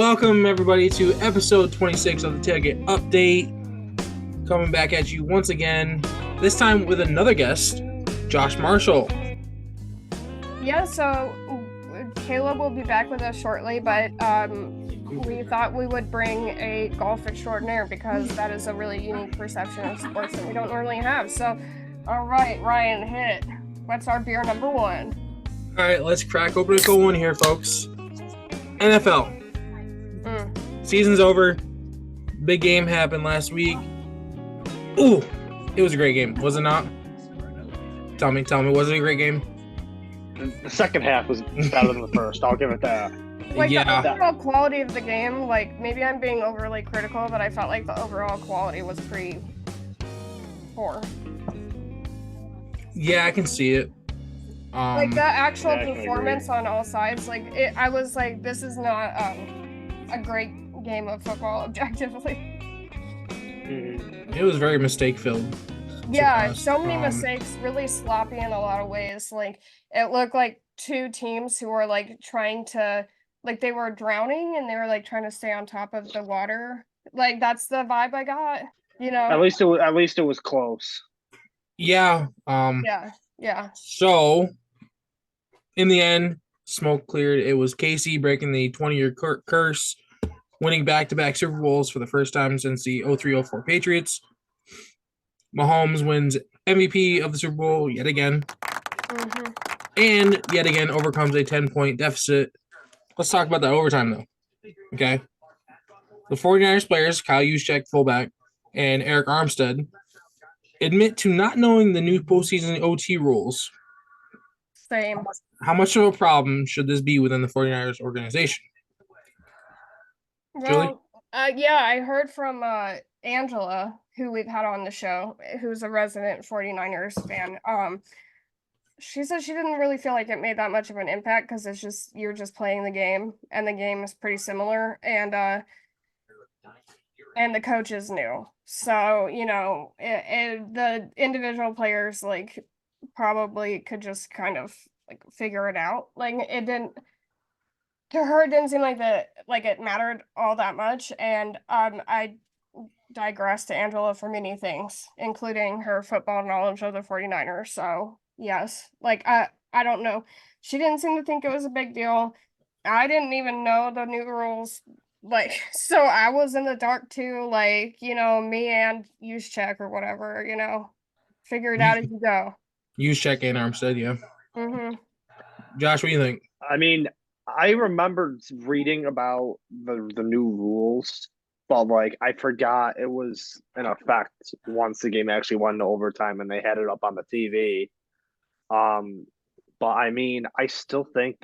Welcome, everybody, to episode 26 of the Tailgate Update. Coming back at you once again, this time with another guest, Josh Marshall. Yeah, so Caleb will be back with us shortly, but we thought we would bring a golf extraordinaire because that is a really unique perception of sports that we don't normally have. So, all right, Ryan, hit it. What's our beer number one? All right, let's crack open a cold one here, folks. NFL. Season's over. Big game happened last week. Ooh, it was a great game, was it not? Tell me, was it a great game? The second half was better than the first. I'll give it that. Like the overall quality of the game, like maybe I'm being overly critical, but I felt like the overall quality was pretty poor. Yeah, I can see it. Like the actual performance on all sides, I was like, this is not a great game of football objectively. It was very mistake filled. Yeah, so many mistakes, really sloppy in a lot of ways. Like it looked like two teams who were like trying to, like they were drowning and they were like trying to stay on top of the water. Like that's the vibe I got, you know. At least it was close. Yeah. Yeah. So in the end, smoke cleared. It was KC breaking the 20-year curse, winning back-to-back Super Bowls for the first time since the 03-04 Patriots. Mahomes wins MVP of the Super Bowl yet again. And yet again overcomes a 10-point deficit. Let's talk about that overtime, though. Okay? The 49ers players, Kyle Juszczyk, fullback, and Eric Armstead, admit to not knowing the new postseason OT rules. Same. How much of a problem should this be within the 49ers organization? Well, yeah, I heard from Angela, who we've had on the show, who's a resident 49ers fan. She said she didn't really feel like it made that much of an impact because it's just you're just playing the game, and the game is pretty similar, and the coach is new, so you know the individual players like probably could just kind of like figure it out. Like it didn't. To her, it didn't seem like it mattered all that much, and I digress to Angela for many things, including her football knowledge of the 49ers. So yes, like I don't know. She didn't seem to think it was a big deal. I didn't even know the new rules, like so I was in the dark too. Like you know, me and Juszczyk or whatever, you know, figure it out as you go. Juszczyk and Armstead, yeah. Josh, what do you think? I mean, I remembered reading about the new rules, but like I forgot it was in effect once the game actually went into overtime and they had it up on the TV. But I mean, I still think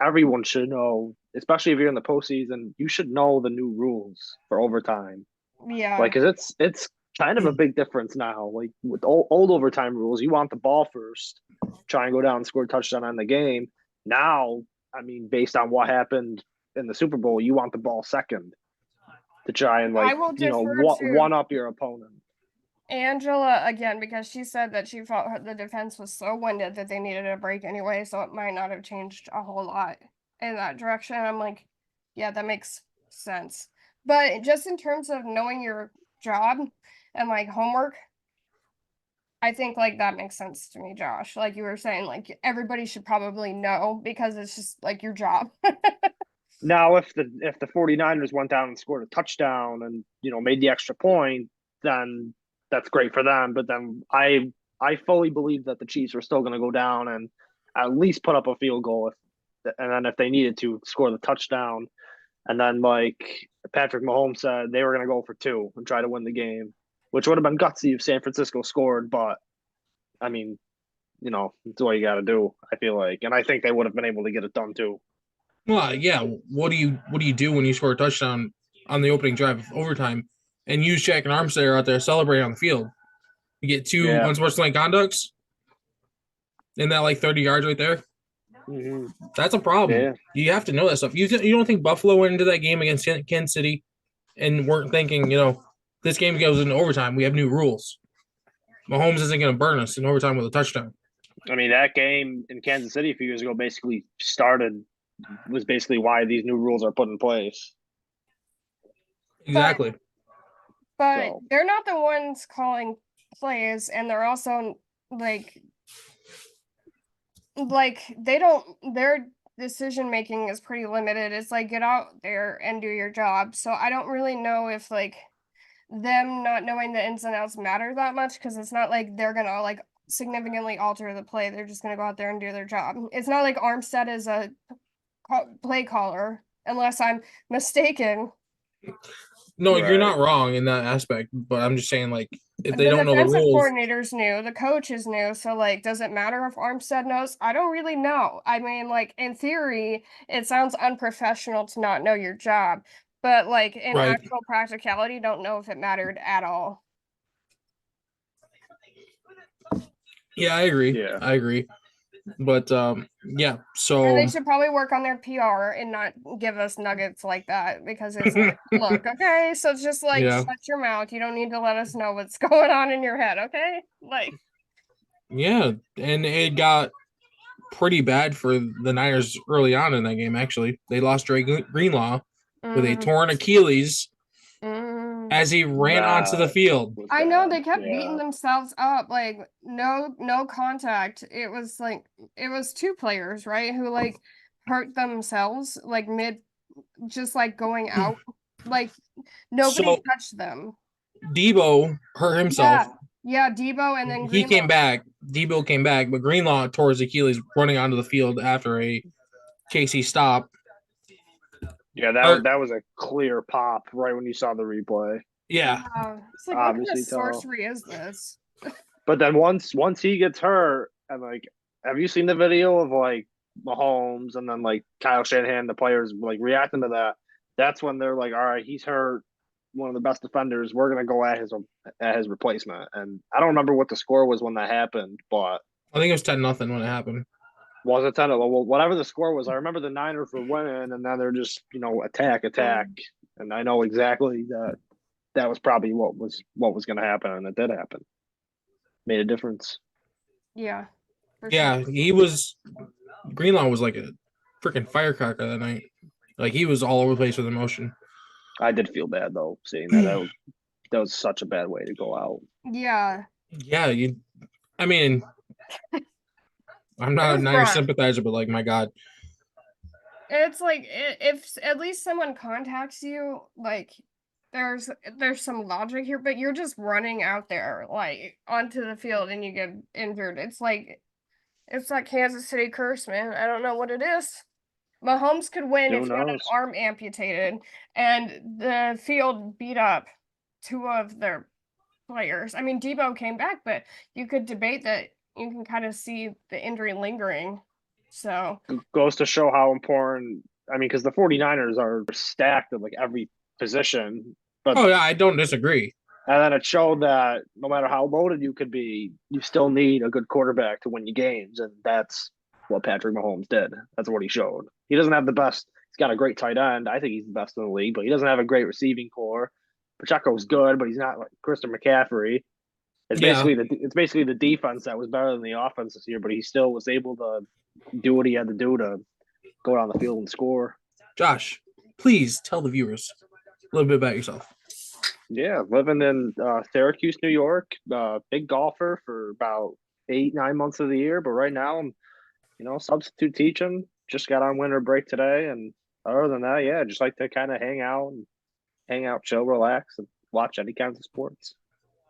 everyone should know, especially if you're in the postseason, you should know the new rules for overtime. Yeah, like 'cause it's kind of a big difference now. Like with old overtime rules, you want the ball first, try and go down and score a touchdown on the game. Now, I mean, based on what happened in the Super Bowl, you want the ball second to try and one up your opponent. Angela again, because she said that she felt the defense was so winded that they needed a break anyway, so it might not have changed a whole lot in that direction. I'm like, yeah, that makes sense. But just in terms of knowing your job and like homework, I think like that makes sense to me, Josh. Like you were saying, like everybody should probably know because it's just like your job. Now, if the 49ers went down and scored a touchdown and, you know, made the extra point, then that's great for them. But then I fully believe that the Chiefs are still going to go down and at least put up a field goal. And then if they needed to score the touchdown. And then like Patrick Mahomes said, they were going to go for 2 and try to win the game, which would have been gutsy if San Francisco scored. But, I mean, you know, that's what you got to do, I feel like. And I think they would have been able to get it done too. Well, yeah. What do you do when you score a touchdown on the opening drive of overtime and Juszczyk and Armstead are out there celebrating on the field? You get 2 unsportsmanlike conducts in that like 30 yards right there. That's a problem. Yeah. You have to know that stuff. You don't think Buffalo went into that game against Kansas City and weren't thinking, you know, this game goes into overtime. We have new rules. Mahomes isn't going to burn us in overtime with a touchdown. I mean, that game in Kansas City a few years ago was basically why these new rules are put in place. Exactly. But So. they're not the ones calling plays, and they're also like they don't their decision making is pretty limited. It's like get out there and do your job. So I don't really know if like them not knowing the ins and outs matter that much because it's not like they're gonna like significantly alter the play. They're just gonna go out there and do their job. It's not like Armstead is a play caller, unless I'm mistaken. No, you're Right. not wrong in that aspect, but I'm just saying, like, if they The don't know the defensive rules, coordinator's new, the coach is new, so like, does it matter if Armstead knows? I don't really know. I mean, like in theory, it sounds unprofessional to not know your job, but like in right? actual practicality, don't know if it mattered at all. Yeah, I agree. Yeah. I agree. But yeah. And So they should probably work on their PR and not give us nuggets like that because it's like, look, okay, so it's just like Yeah. shut your mouth. You don't need to let us know what's going on in your head, okay? Like, yeah, and it got pretty bad for the Niners early on in that game. Actually, they lost Dre Greenlaw with a torn Achilles as he ran onto the field. I know they kept beating themselves up, like no contact. It was like it was two players, right, who like hurt themselves like mid, just like going out, like nobody So touched them. Debo hurt himself. Yeah, Debo and then He Greenlaw. came back. Debo came back, but Greenlaw tore his Achilles running onto the field after a KC stop. Yeah, that was a clear pop right when you saw the replay. Yeah. It's like Obviously, what kind of sorcery is this? But then once he gets hurt, and like, have you seen the video of like Mahomes and then like Kyle Shanahan, the players like reacting to that? That's when they're like, all right, he's hurt, one of the best defenders. We're gonna go at his replacement. And I don't remember what the score was when that happened, but I think it was 10-0 when it happened. was it 10? Well, whatever the score was, I remember the Niners were winning, and then they're just attack, and I know exactly that was probably what was going to happen, and it did happen. Made a difference. Yeah. Yeah, he was. Greenlaw was like a freaking firecracker that night. Like he was all over the place with emotion. I did feel bad though seeing that. That was such a bad way to go out. Yeah. Yeah, I mean, I'm not a Niners sympathizer, but like, my God. It's like if at least someone contacts you, like there's some logic here, but you're just running out there like onto the field and you get injured. It's that Kansas City curse, man. I don't know what it is. Mahomes could win if he had an arm amputated and the field beat up two of their players. I mean, Debo came back, but you could debate that you can kind of see the injury lingering. So goes to show how important. I mean, because the 49ers are stacked at like every position. But yeah, I don't disagree. And then it showed that no matter how loaded you could be, you still need a good quarterback to win you games, and that's what Patrick Mahomes did. That's what he showed. He doesn't have the best. He's got a great tight end. I think he's the best in the league, but he doesn't have a great receiving core. Pacheco's good, but he's not like Christian McCaffrey. It's basically the defense that was better than the offense this year, but he still was able to do what he had to do to go down the field and score. Josh, please tell the viewers a little bit about yourself. Yeah, living in Syracuse, New York. Big golfer for about 8-9 months of the year, but right now I'm, substitute teaching. Just got on winter break today, and other than that, yeah, just like to kind of hang out, chill, relax, and watch any kinds of sports.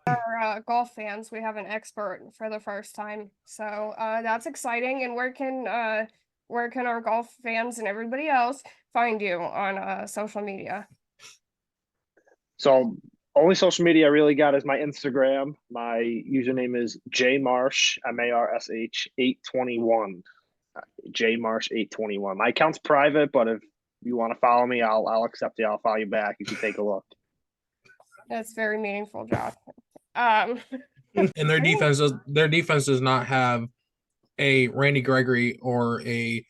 Our golf fans, we have an expert for the first time, so that's exciting. And where can our golf fans and everybody else find you on social media? So only social media I really got is my Instagram. My username is jmarsh, MARSH 821. jmarsh 821. My account's private, but if you want to follow me, I'll accept you. I'll follow you back if you take a look. That's very meaningful, Josh. And their defense does not have a Randy Gregory or a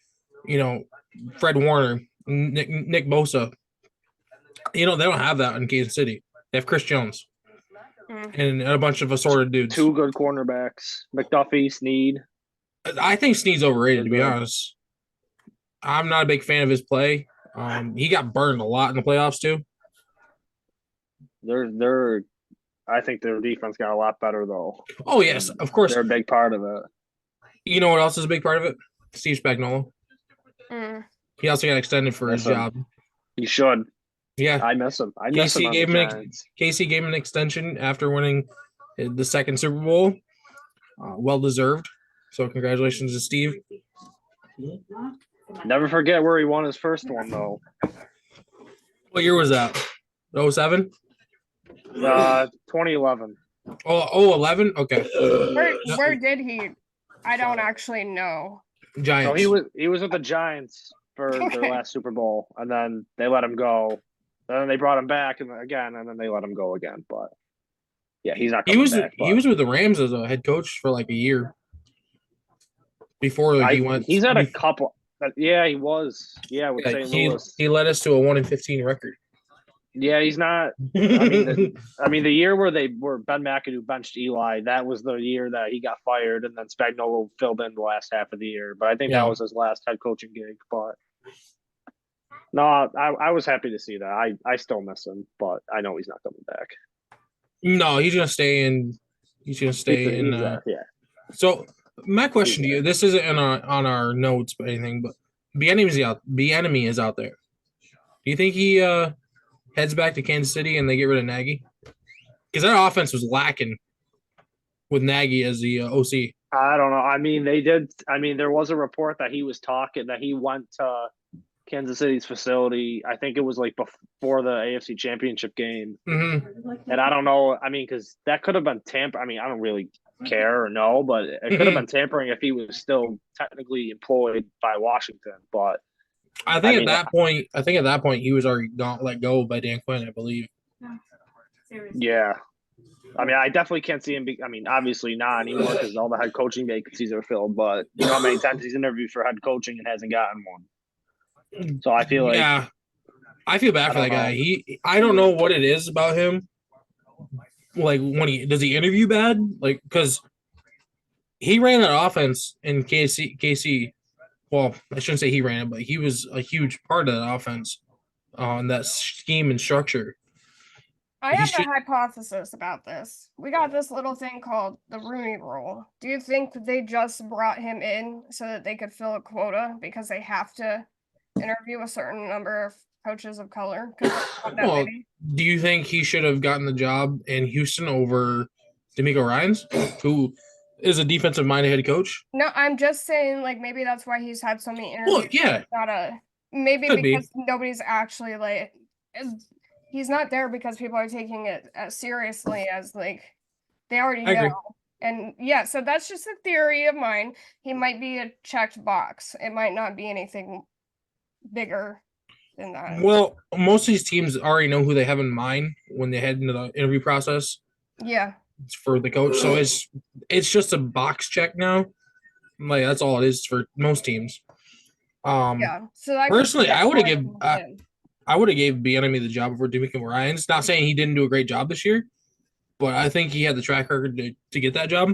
Fred Warner, Nick Bosa. They don't have that in Kansas City. They have Chris Jones and a bunch of assorted dudes. Two good cornerbacks, McDuffie, Snead. I think Snead's overrated, to be honest. I'm not a big fan of his play. He got burned a lot in the playoffs too. They're I think their defense got a lot better though. Oh yes, of course. They're a big part of it. You know what else is a big part of it? Steve Spagnuolo. Mm. He also got extended for his Miss him. job. You should. Yeah, I miss him. I miss him on the Giants. Casey gave him an extension after winning the second Super Bowl. Well deserved. So congratulations to Steve. Never forget where he won his first one though. What year was that? 07? 2011. Oh, 11? Okay. Where did he? I don't actually know. Giants. So he was with the Giants for their last Super Bowl, and then they let him go. Then they brought him back and then they let him go again. But yeah, he's not. He was with the Rams as a head coach for like a year before he went. He's had a couple. Yeah, he was. Yeah, with St. Louis. He led us to a 1-15 record. Yeah, he's not. I mean, the year where Ben McAdoo benched Eli, that was the year that he got fired, and then Spagnuolo filled in the last half of the year. But I think that was his last head coaching gig. But no, I was happy to see that. I still miss him, but I know he's not coming back. No, he's gonna stay in. Yeah. So my question to you: this isn't on our notes, but anything, but Bieniemy is out there. Do you think he heads back to Kansas City and they get rid of Nagy? Because that offense was lacking with Nagy as the OC. I don't know. I mean, they did. I mean, there was a report that he was talking that he went to Kansas City's facility. I think it was like before the AFC Championship game. Mm-hmm. And I don't know. I mean, because that could have been tamper. I mean, I don't really care or know, but it could have been tampering if he was still technically employed by Washington. But I think at that point he was already let go by Dan Quinn, I believe. Yeah. I mean, I definitely can't see him. Obviously not anymore because all the head coaching vacancies are filled. But you know how many times he's interviewed for head coaching and hasn't gotten one. So I feel like I feel bad for that guy. I don't know what it is about him. Like does he interview bad? Like because he ran that offense in KC. Well, I shouldn't say he ran it, but he was a huge part of that offense on that scheme and structure. I have a hypothesis about this. We got this little thing called the Rooney Rule. Do you think they just brought him in so that they could fill a quota because they have to interview a certain number of coaches of color? Well, do you think he should have gotten the job in Houston over D'Amico Ryans, who is a defensive-minded head coach? No, I'm just saying, like, maybe that's why he's had so many interviews. Well, yeah. Maybe because nobody's actually, like, he's not there because people are taking it as seriously as, like, they already know. Agree. And, yeah, so that's just a theory of mine. He might be a checked box. It might not be anything bigger than that. Well, most of these teams already know who they have in mind when they head into the interview process. Yeah. For the coach, so it's just a box check now. Like that's all it is for most teams. Yeah. So personally, I would have gave Bieniemy the job over D'Amico Ryans. Not saying he didn't do a great job this year, but I think he had the track record to get that job,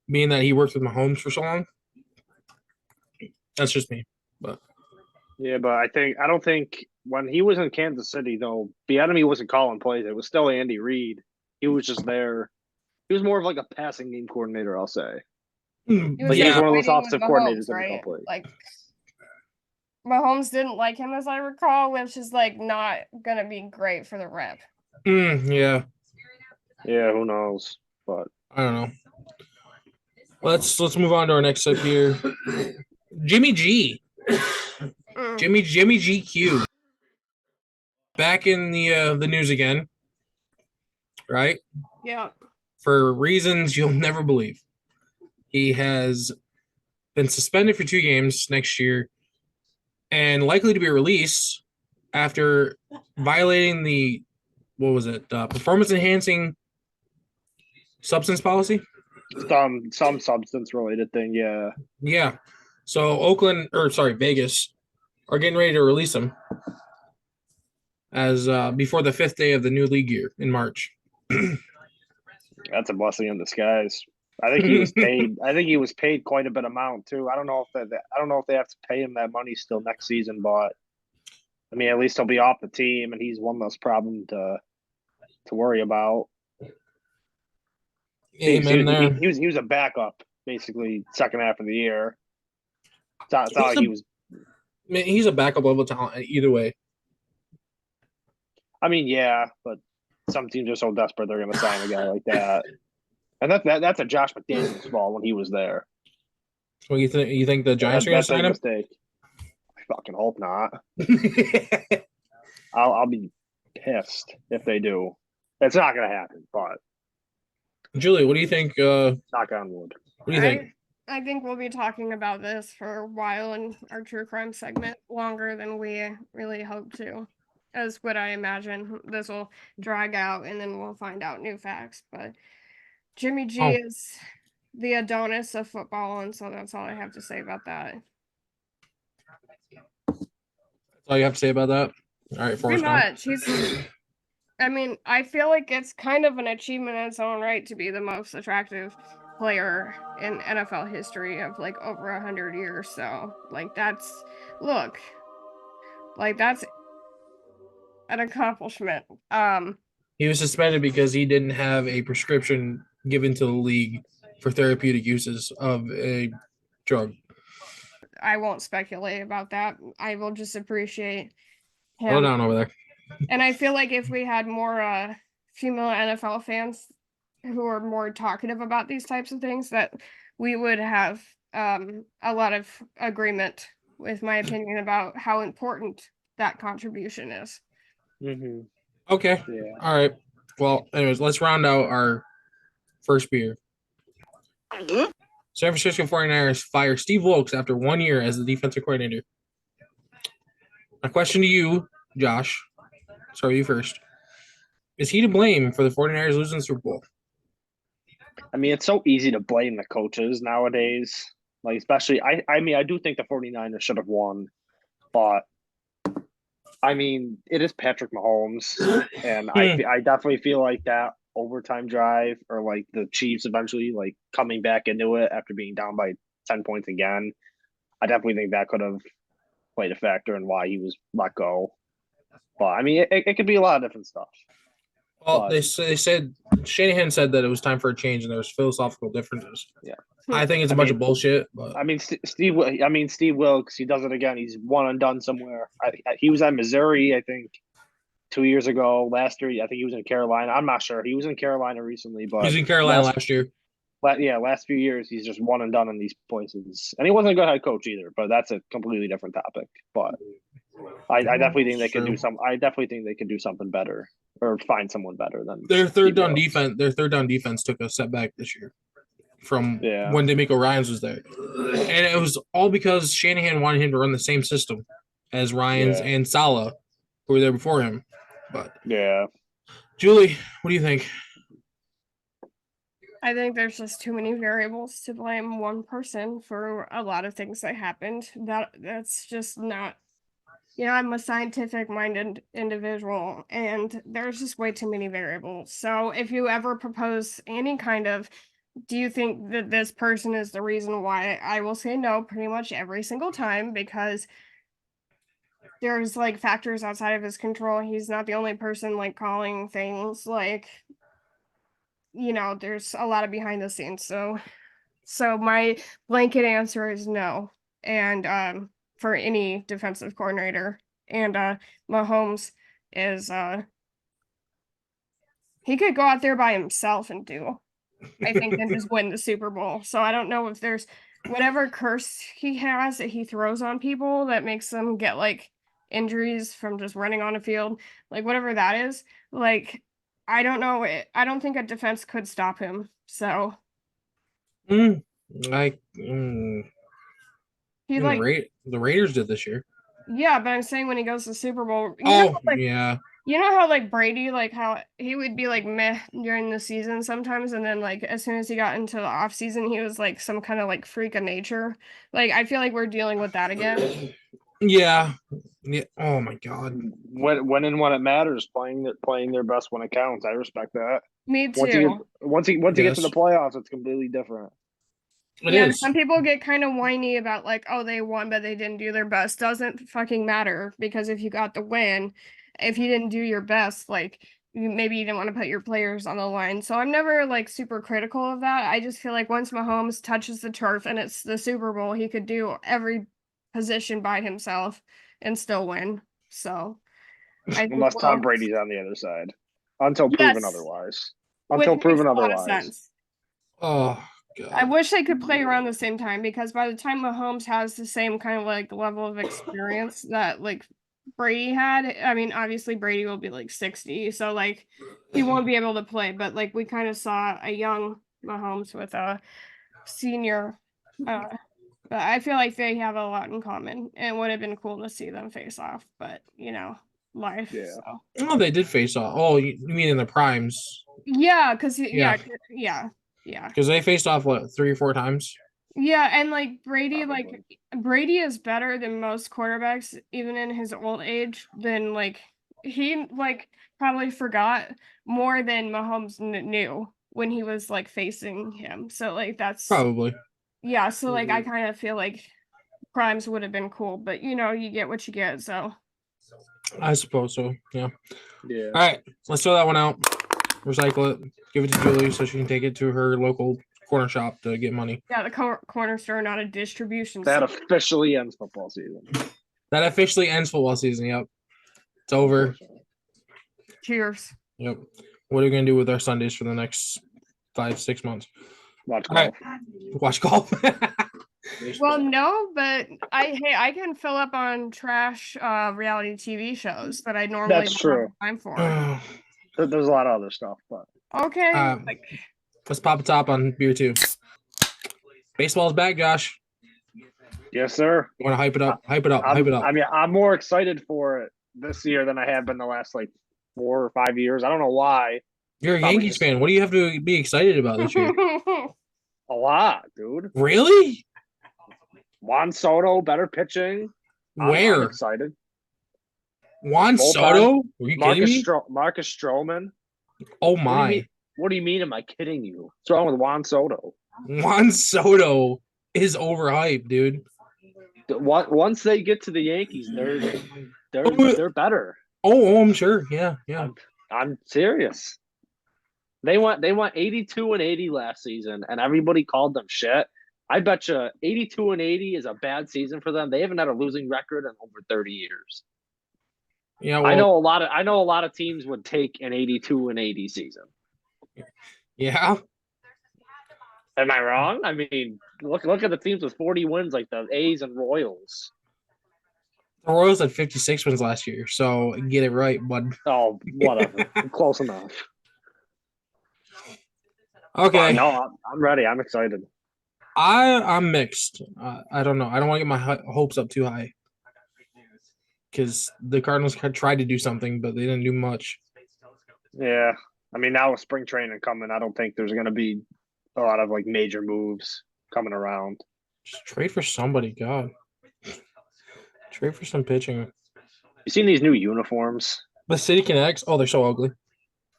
being that he worked with Mahomes for so long. That's just me, but yeah, but I don't think when he was in Kansas City though, Bieniemy wasn't calling plays. It was still Andy Reid. He was just there. He was more of like a passing game coordinator, I'll say. But yeah, one of those offensive coordinators right? that call plays. Like Mahomes didn't like him, as I recall, which is like not gonna be great for the rep. Yeah. Yeah, who knows? But I don't know. Let's move on to our next step here. Jimmy G. Jimmy GQ. Back in the news again. Right? Yeah. For reasons you'll never believe. He has been suspended for 2 games next year and likely to be released after violating the performance-enhancing substance policy? Some substance-related thing, yeah. Yeah. So Vegas are getting ready to release him as before the 5th day of the new league year in March. That's a blessing in disguise. I think he was paid. I think he was paid quite a bit amount too. I don't know if they have to pay him that money still next season, but I mean, at least he'll be off the team, and he's one less problem to to worry about. Amen there. He was a backup basically second half of the year. It's not He's like a- he was. I mean, he's a backup level talent either way. I mean, yeah, but some teams are so desperate they're going to sign a guy like that, and that's a Josh McDaniels fault when he was there. So you think the Giants are going to That's a sign him? mistake. I fucking hope not. I'll be pissed if they do. It's not going to happen, but Julie, what do you think? knock on wood. What do you think? I think we'll be talking about this for a while in our true crime segment, longer than we really hope to. As what I imagine. This will drag out and then we'll find out new facts. But Jimmy G Oh. is the Adonis of football, and so that's all I have to say about that. That's all you have to say about that? All right, Pretty Forrest Gump. much. I mean, I feel like it's kind of an achievement in its own right to be the most attractive player in NFL history of like over 100 years. So, like, that's an accomplishment. He was suspended because he didn't have a prescription given to the league for therapeutic uses of a drug. I won't speculate about that. I will just appreciate Slow him. down over there. And I feel like if we had more female NFL fans who are more talkative about these types of things, that we would have a lot of agreement with my opinion about how important that contribution is. Mm-hmm. Okay. Yeah. All right. Well, anyways, let's round out our first beer. San Francisco 49ers fire Steve Wilkes after 1 year as the defensive coordinator. My question to you, Josh, start with you first. Is he to blame for the 49ers losing the Super Bowl? I mean, it's so easy to blame the coaches nowadays. Like, especially, I mean, I do think the 49ers should have won, but I mean, it is Patrick Mahomes, and I definitely feel like that overtime drive or like the Chiefs eventually like coming back into it after being down by 10 points again. I definitely think that could have played a factor in why he was let go. But I mean, it could be a lot of different stuff. Well, But- they said Shanahan said that it was time for a change and there was philosophical differences. Yeah. I think it's a bunch of bullshit. But I mean, Steve Wilkes, he does it again. He's one and done somewhere. He was at Missouri, I think, 2 years ago. Last year, I think he was in Carolina. I'm not sure. He was in Carolina recently, but he was in Carolina last year. last few years, he's just one and done in these places. And he wasn't a good head coach either, but that's a completely different topic. But I definitely think they could do some. I definitely think they could do something better or find someone better than Their third Steve down Wilkes. defense. Their third down defense took a setback this year from Yeah. when D'Amico Ryans was there, and it was all because Shanahan wanted him to run the same system as Ryans Yeah. and Saleh, who were there before him. But Yeah. Julie, what do you think? I think there's just too many variables to blame one person for a lot of things that happened. That's just not, I'm a scientific minded individual and there's just way too many variables. So if you ever propose any kind of, do you think that this person is the reason why, I will say no pretty much every single time, because there's like factors outside of his control. He's not the only person like calling things, like, there's a lot of behind the scenes. So my blanket answer is no. And for any defensive coordinator, and Mahomes is he could go out there by himself and do, I think, and just win the Super Bowl. So I don't know if there's whatever curse he has that he throws on people that makes them get like injuries from just running on a field, like whatever that is. Like, I don't know. I don't think a defense could stop him. So The Raiders did this year. Yeah, but I'm saying when he goes to the Super Bowl, Yeah. You know how like Brady, like how he would be like meh during the season sometimes, and then like as soon as he got into the off season, he was like some kind of like freak of nature. Like I feel like we're dealing with that again. Yeah. Oh my God. When and when it matters, playing their best when it counts. I respect that. Me too. Once you get to the playoffs, it's completely different. It Yeah, is. some people get kind of whiny about like, oh, they won, but they didn't do their best. Doesn't fucking matter, because if you got the win, if you didn't do your best, like maybe you didn't want to put your players on the line. So I'm never like super critical of that. I just feel like once Mahomes touches the turf and it's the Super Bowl, he could do every position by himself and still win. So I think Unless Tom Mahomes, Brady's on the other side, until proven yes, otherwise. which Until makes proven a lot of otherwise. sense. Oh I god. wish they could play around the same time because by the time Mahomes has the same kind of like level of experience that like Brady had, I mean, obviously Brady will be like 60, so like he won't be able to play, but like we kind of saw a young Mahomes with a senior. But I feel like they have a lot in common. It would have been cool to see them face off, but life. Yeah. So Oh, they did face off. Oh, you mean in the primes? yeah, because Yeah. yeah. Because they faced off what 3 or 4 times. Yeah, and like Brady, Probably. Brady is better than most quarterbacks, even in his old age. Than like he like probably forgot more than Mahomes knew when he was like facing him. So like that's Probably. yeah. So like I Mhm. kind of feel like primes would have been cool, but you get what you get. So I suppose so. Yeah. Yeah. All right. Let's throw that one out. Recycle it. Give it to Julie so she can take it to her local corner shop to get money. yeah, the corner store, not a distribution. That center. officially ends football season. That officially ends football season. Yep. It's over. Unfortunately. Cheers. Yep. What are we gonna do with our Sundays for the next 5-6 months? Watch All right. golf. Watch golf. Well, no, but I can fill up on trash reality TV shows that I normally That's don't have true. time for. There's a lot of other stuff, but Okay. Like Let's pop a top on beer too. Baseball's back, Josh. yes, sir. You want to hype it up? Hype it up. Hype it up. I mean, I'm more excited for it this year than I have been the last like 4 or 5 years. I don't know why. You're a Probably Yankees just fan. What do you have to be excited about this year? a lot, dude. Really? Juan Soto, better pitching. I'm Where? excited. Juan Bullpen. Soto? Are you kidding me? Marcus Stroman. Oh my! What do you mean? Am I kidding you? What's wrong with Juan Soto? Juan Soto is overhyped, dude. Once they get to the Yankees, they're better. Oh, I'm sure. Yeah. I'm serious. They went 82 and 80 last season, and everybody called them shit. I bet you 82 and 80 is a bad season for them. They haven't had a losing record in over 30 years. Yeah. Well, I know a lot of teams would take an 82 and 80 season. yeah. Am I wrong? I mean, look at the teams with 40 wins like the A's and Royals. The Royals had 56 wins last year, so get it right, bud. Oh, whatever. Close enough. Okay. No, I'm ready. I'm excited. I'm mixed. I don't know. I don't want to get my hopes up too high because the Cardinals had tried to do something, but they didn't do much. Yeah. I mean, now with spring training coming, I don't think there's going to be a lot of like major moves coming around. Just trade for somebody, God. Trade for some pitching. You seen these new uniforms? The City Connects. Oh, they're so ugly.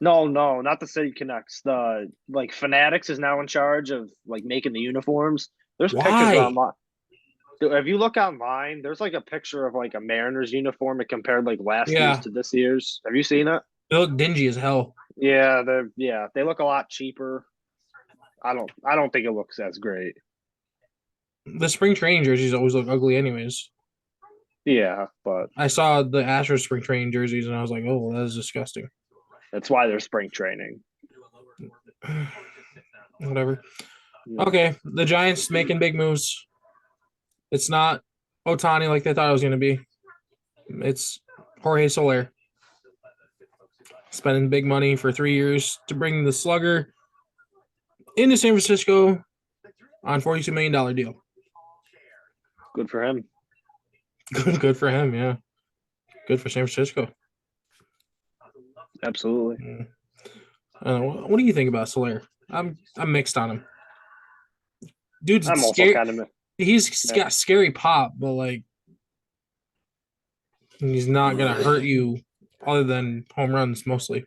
No, not the City Connects. The like Fanatics is now in charge of like making the uniforms. There's pictures Why? online. If you look online, there's like a picture of like a Mariners uniform and compared like last year's to this year's. Have you seen it? They look dingy as hell. Yeah, they look a lot cheaper. I don't think it looks as great. The spring training jerseys always look ugly, anyways. Yeah, but I saw the Astros spring training jerseys and I was like, oh, that is disgusting. that's why they're spring training. Whatever. Yeah. Okay, the Giants making big moves. It's not Otani like they thought it was going to be. It's Jorge Soler. Spending big money for 3 years to bring the slugger into San Francisco on $42 million deal. Good for him. Good for him, yeah. Good for San Francisco. Absolutely. What do you think about Soler? I'm mixed on him. Dude's I'm also scary. kind of He's got scary pop, but like he's not gonna hurt you other than home runs mostly.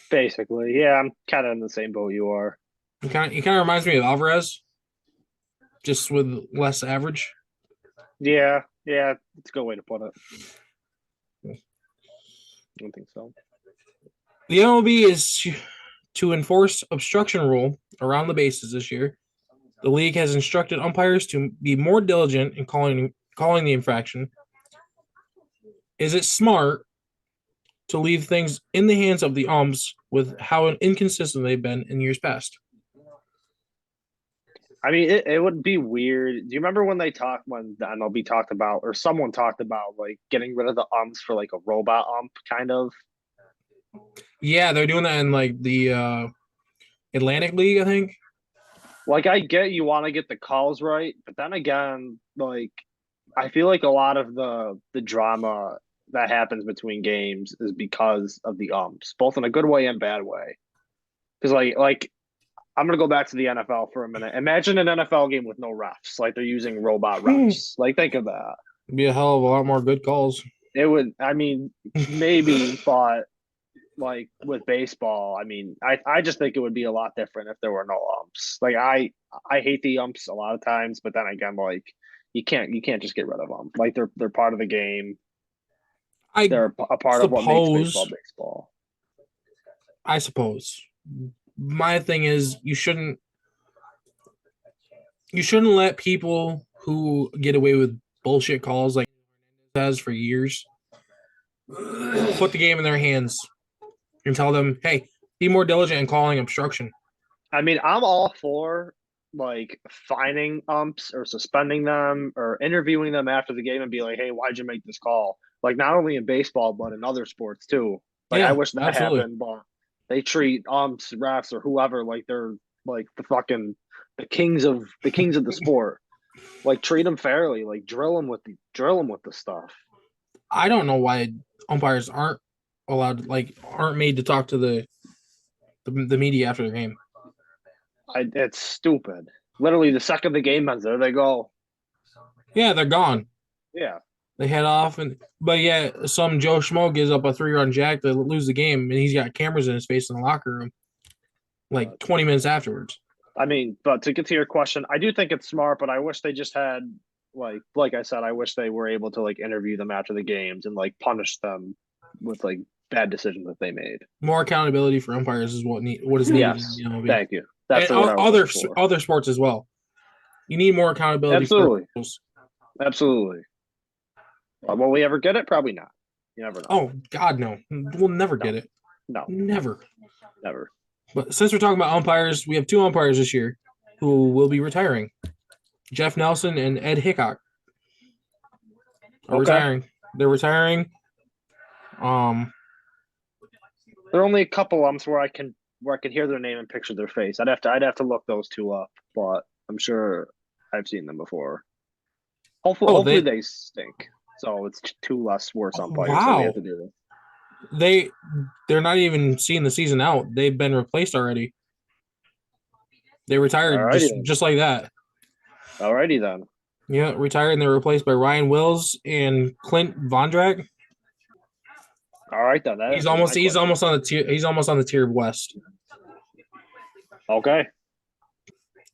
basically. Yeah, I'm kind of in the same boat you are. He kind of reminds me of Alvarez, just with less average. Yeah, it's a good way to put it. I don't think so. The MLB is to enforce obstruction rule around the bases this year. The league has instructed umpires to be more diligent in calling the infraction. Is it smart to leave things in the hands of the umps with how inconsistent they've been in years past? I mean, it would be weird. Do you remember when the MLB talked about, or someone talked about, like getting rid of the umps for like a robot ump, kind of? Yeah, they're doing that in like the Atlantic League, I think. Like, I get you want to get the calls right, but then again, like, I feel like a lot of the drama that happens between games is because of the umps, both in a good way and bad way. Because like I'm gonna go back to the NFL for a minute. Imagine an NFL game with no refs, like they're using robot refs. Like, think of that. It'd be a hell of a lot more good calls. It would. I mean, maybe, but like with baseball, I mean, I just think it would be a lot different if there were no umps. Like, I hate the umps a lot of times, but then again, like you can't just get rid of them. Like, they're part of the game. I They're a part of what makes suppose. baseball baseball. I suppose. My thing is you shouldn't let people who get away with bullshit calls like has for years put the game in their hands and tell them, hey, be more diligent in calling obstruction. I mean, I'm all for like fining umps or suspending them or interviewing them after the game and be like, hey, why'd you make this call? Like, not only in baseball, but in other sports too. Like, I Yeah, wish that absolutely. happened, but they treat umps, refs, or whoever like they're like the kings of the sport. Like, treat them fairly. Like, drill them with the stuff. I don't know why umpires aren't allowed, like, aren't made to talk to the media after the game. It's stupid. Literally, the second the game ends, there they go. Yeah, they're gone. Yeah. They head off, but yeah, some Joe Schmo gives up a 3-run jack to lose the game, and he's got cameras in his face in the locker room, like 20 minutes afterwards. I mean, but to get to your question, I do think it's smart, but I wish they just had like I said, I wish they were able to like interview them after the games and like punish them with like bad decisions that they made. More accountability for umpires is what is needed. Yes. In the MLB. Thank you. That's And what I was other looking for. other sports as well. You need more accountability. Absolutely. For Absolutely. Will we ever get it? Probably not. You never know. Oh God, no! We'll never get it. No. Never. Never. But since we're talking about umpires, we have 2 umpires this year who will be retiring: Jeff Nelson and Ed Hickok are retiring. They're retiring. There are only a couple umps where I can hear their name and picture their face. I'd have to look those 2 up, but I'm sure I've seen them before. Hopefully they stink. So it's 2 less worse umpires that we have to deal with. They're not even seeing the season out. They've been replaced already. They retired just like that. Alrighty then. Yeah, retired, and they're replaced by Ryan Wills and Clint Vondrack. All right then. He's almost on the tier of West. Okay.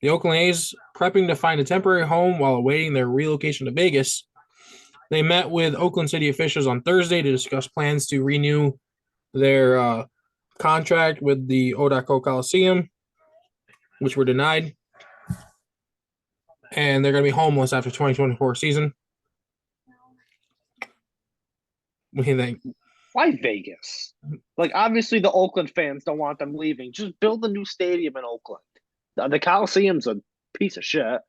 The Oakland A's prepping to find a temporary home while awaiting their relocation to Vegas. They met with Oakland City officials on Thursday to discuss plans to renew their contract with the Odako Coliseum, which were denied. And they're going to be homeless after 2024 season. What do you think? Why Vegas? Like, obviously the Oakland fans don't want them leaving. Just build a new stadium in Oakland. The Coliseum's a piece of shit.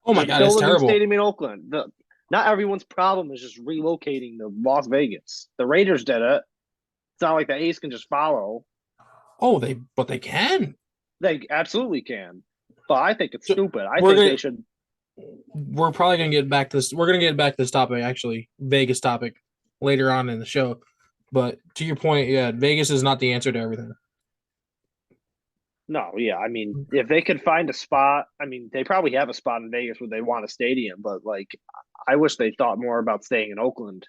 Oh my God, it's terrible. Build a new stadium in Oakland. Not everyone's problem is just relocating to Las Vegas. The Raiders did it. It's not like the A's can just follow. Oh, but they can. They absolutely can. But I think it's stupid. I think they should. We're probably going to get back to this. We're going to get back to this topic, actually, Vegas topic, later on in the show. But to your point, yeah, Vegas is not the answer to everything. No, yeah. I mean, if they could find a spot, I mean, they probably have a spot in Vegas where they want a stadium, but like, I wish they thought more about staying in Oakland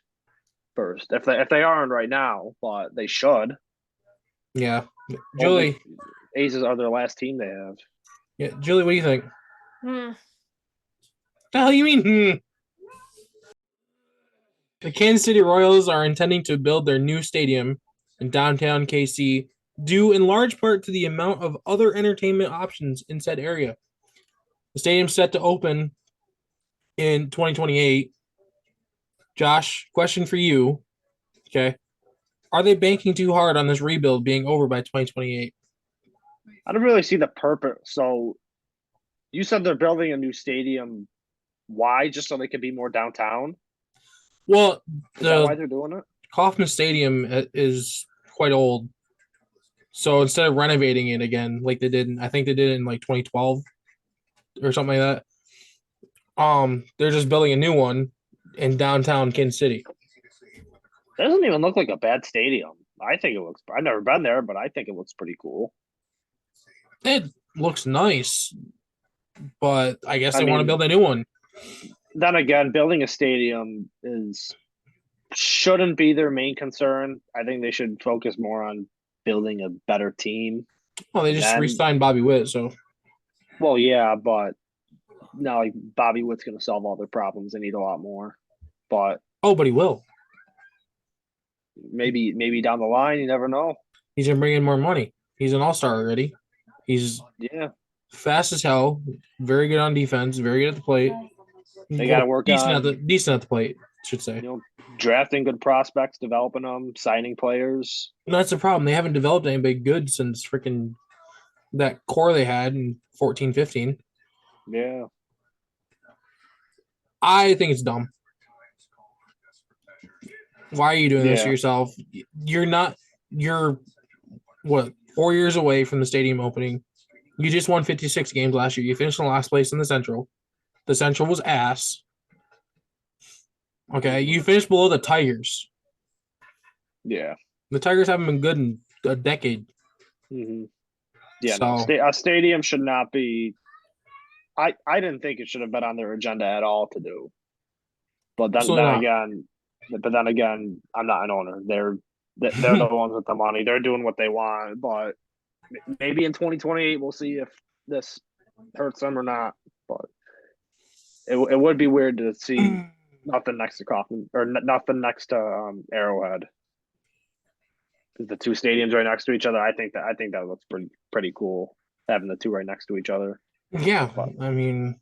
first. If they aren't right now, but they should. Yeah. Julie. Aces are their last team they have. Yeah, Julie, what do you think? The hell you mean? The Kansas City Royals are intending to build their new stadium in downtown KC, due in large part to the amount of other entertainment options in said area. The stadium's set to open in 2028. Josh, question for you. Okay. Are they banking too hard on this rebuild being over by 2028? I don't really see the purpose. So you said they're building a new stadium. Why? Just so they could be more downtown? Well, Is that why the they're doing it? Kauffman Stadium is quite old. So instead of renovating it again, like they did, I think they did it in like 2012 or something like that. They're just building a new one in downtown Kansas City. It doesn't even look like a bad stadium. I think it looks. I've never been there, but I think it looks pretty cool. It looks nice, but I guess I they want to mean- build a new one. Then again, building a stadium shouldn't be their main concern. I think they should focus more on building a better team. Well, they And just then- re-signed Bobby Witt, so Well, yeah, but now like Bobby Wood's going to solve all their problems. They need a lot more, but but he will. maybe down the line, you never know. He's gonna bring in more money. He's an all-star already. He's Yeah, fast as hell, very good on defense, very good at the plate. they got to work decent on decent at the plate, I should say. drafting good prospects, developing them, signing players. And that's the problem. They haven't developed anybody good since freaking that core they had in 14, 15. Yeah, I think it's dumb. Why are you doing this to Yeah. yourself? You're what, 4 years away from the stadium opening. You just won 56 games last year. You finished in last place in the Central. The Central was ass. Okay, you finished below the Tigers. yeah. The Tigers haven't been good in a decade. hmm Yeah, no, So- a stadium should not be. I didn't think it should have been on their agenda at all to do. But then, Absolutely not. again, I'm not an owner. They're the ones with the money. They're doing what they want. But maybe in 2028 we'll see if this hurts them or not. But it would be weird to see nothing next to Kaufman or nothing next to Arrowhead. The two stadiums right next to each other. I think that looks pretty cool, having the two right next to each other. Yeah, I mean,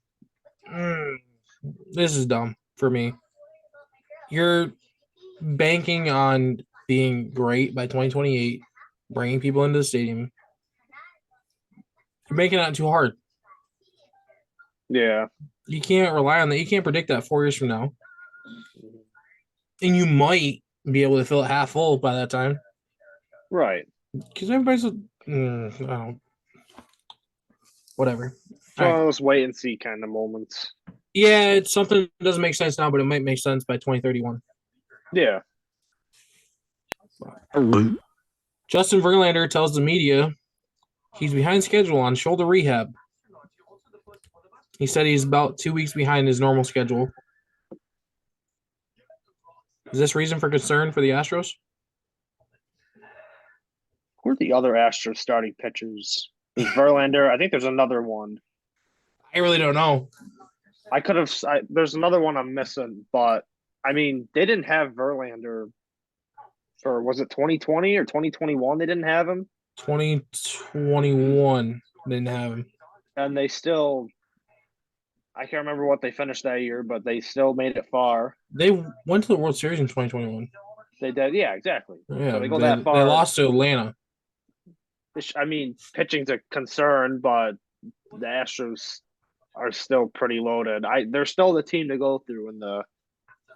this is dumb for me. You're banking on being great by 2028, bringing people into the stadium. You're making it too hard. Yeah. You can't rely on that. You can't predict that 4 years from now. And you might be able to fill it half full by that time. Right. Because everybody's, I don't, whatever. So All right. those wait and see kind of moments. Yeah, it's something that doesn't make sense now, but it might make sense by 2031. Yeah. Justin Verlander tells the media he's behind schedule on shoulder rehab. He said he's about 2 weeks behind his normal schedule. Is this reason for concern for the Astros? Who are the other Astros starting pitchers? There's Verlander. I think there's another one. I really don't know. There's another one I'm missing, but I mean, they didn't have Verlander for, was it 2020 or 2021? They didn't have him. 2021 didn't have him. And they still, I can't remember what they finished that year, but they still made it far. They went to the World Series in 2021. They did. Yeah, exactly. Yeah, So they go that far. They lost to Atlanta. I mean, pitching's a concern, but the Astros are still pretty loaded. They're still the team to go through in the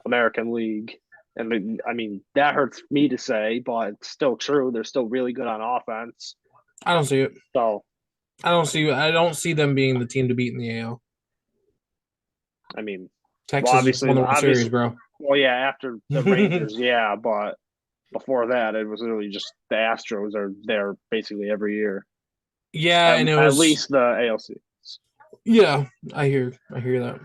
American League. And I mean, that hurts me to say, but it's still true. They're still really good on offense. I don't see it. So, I don't see them being the team to beat in the AL. I mean, Texas obviously- won the World obviously- Series, bro. well, yeah, after the Rangers, yeah, but before that, it was really just the Astros are there basically every year. Yeah, and it was at least the ALC. Yeah, I hear that.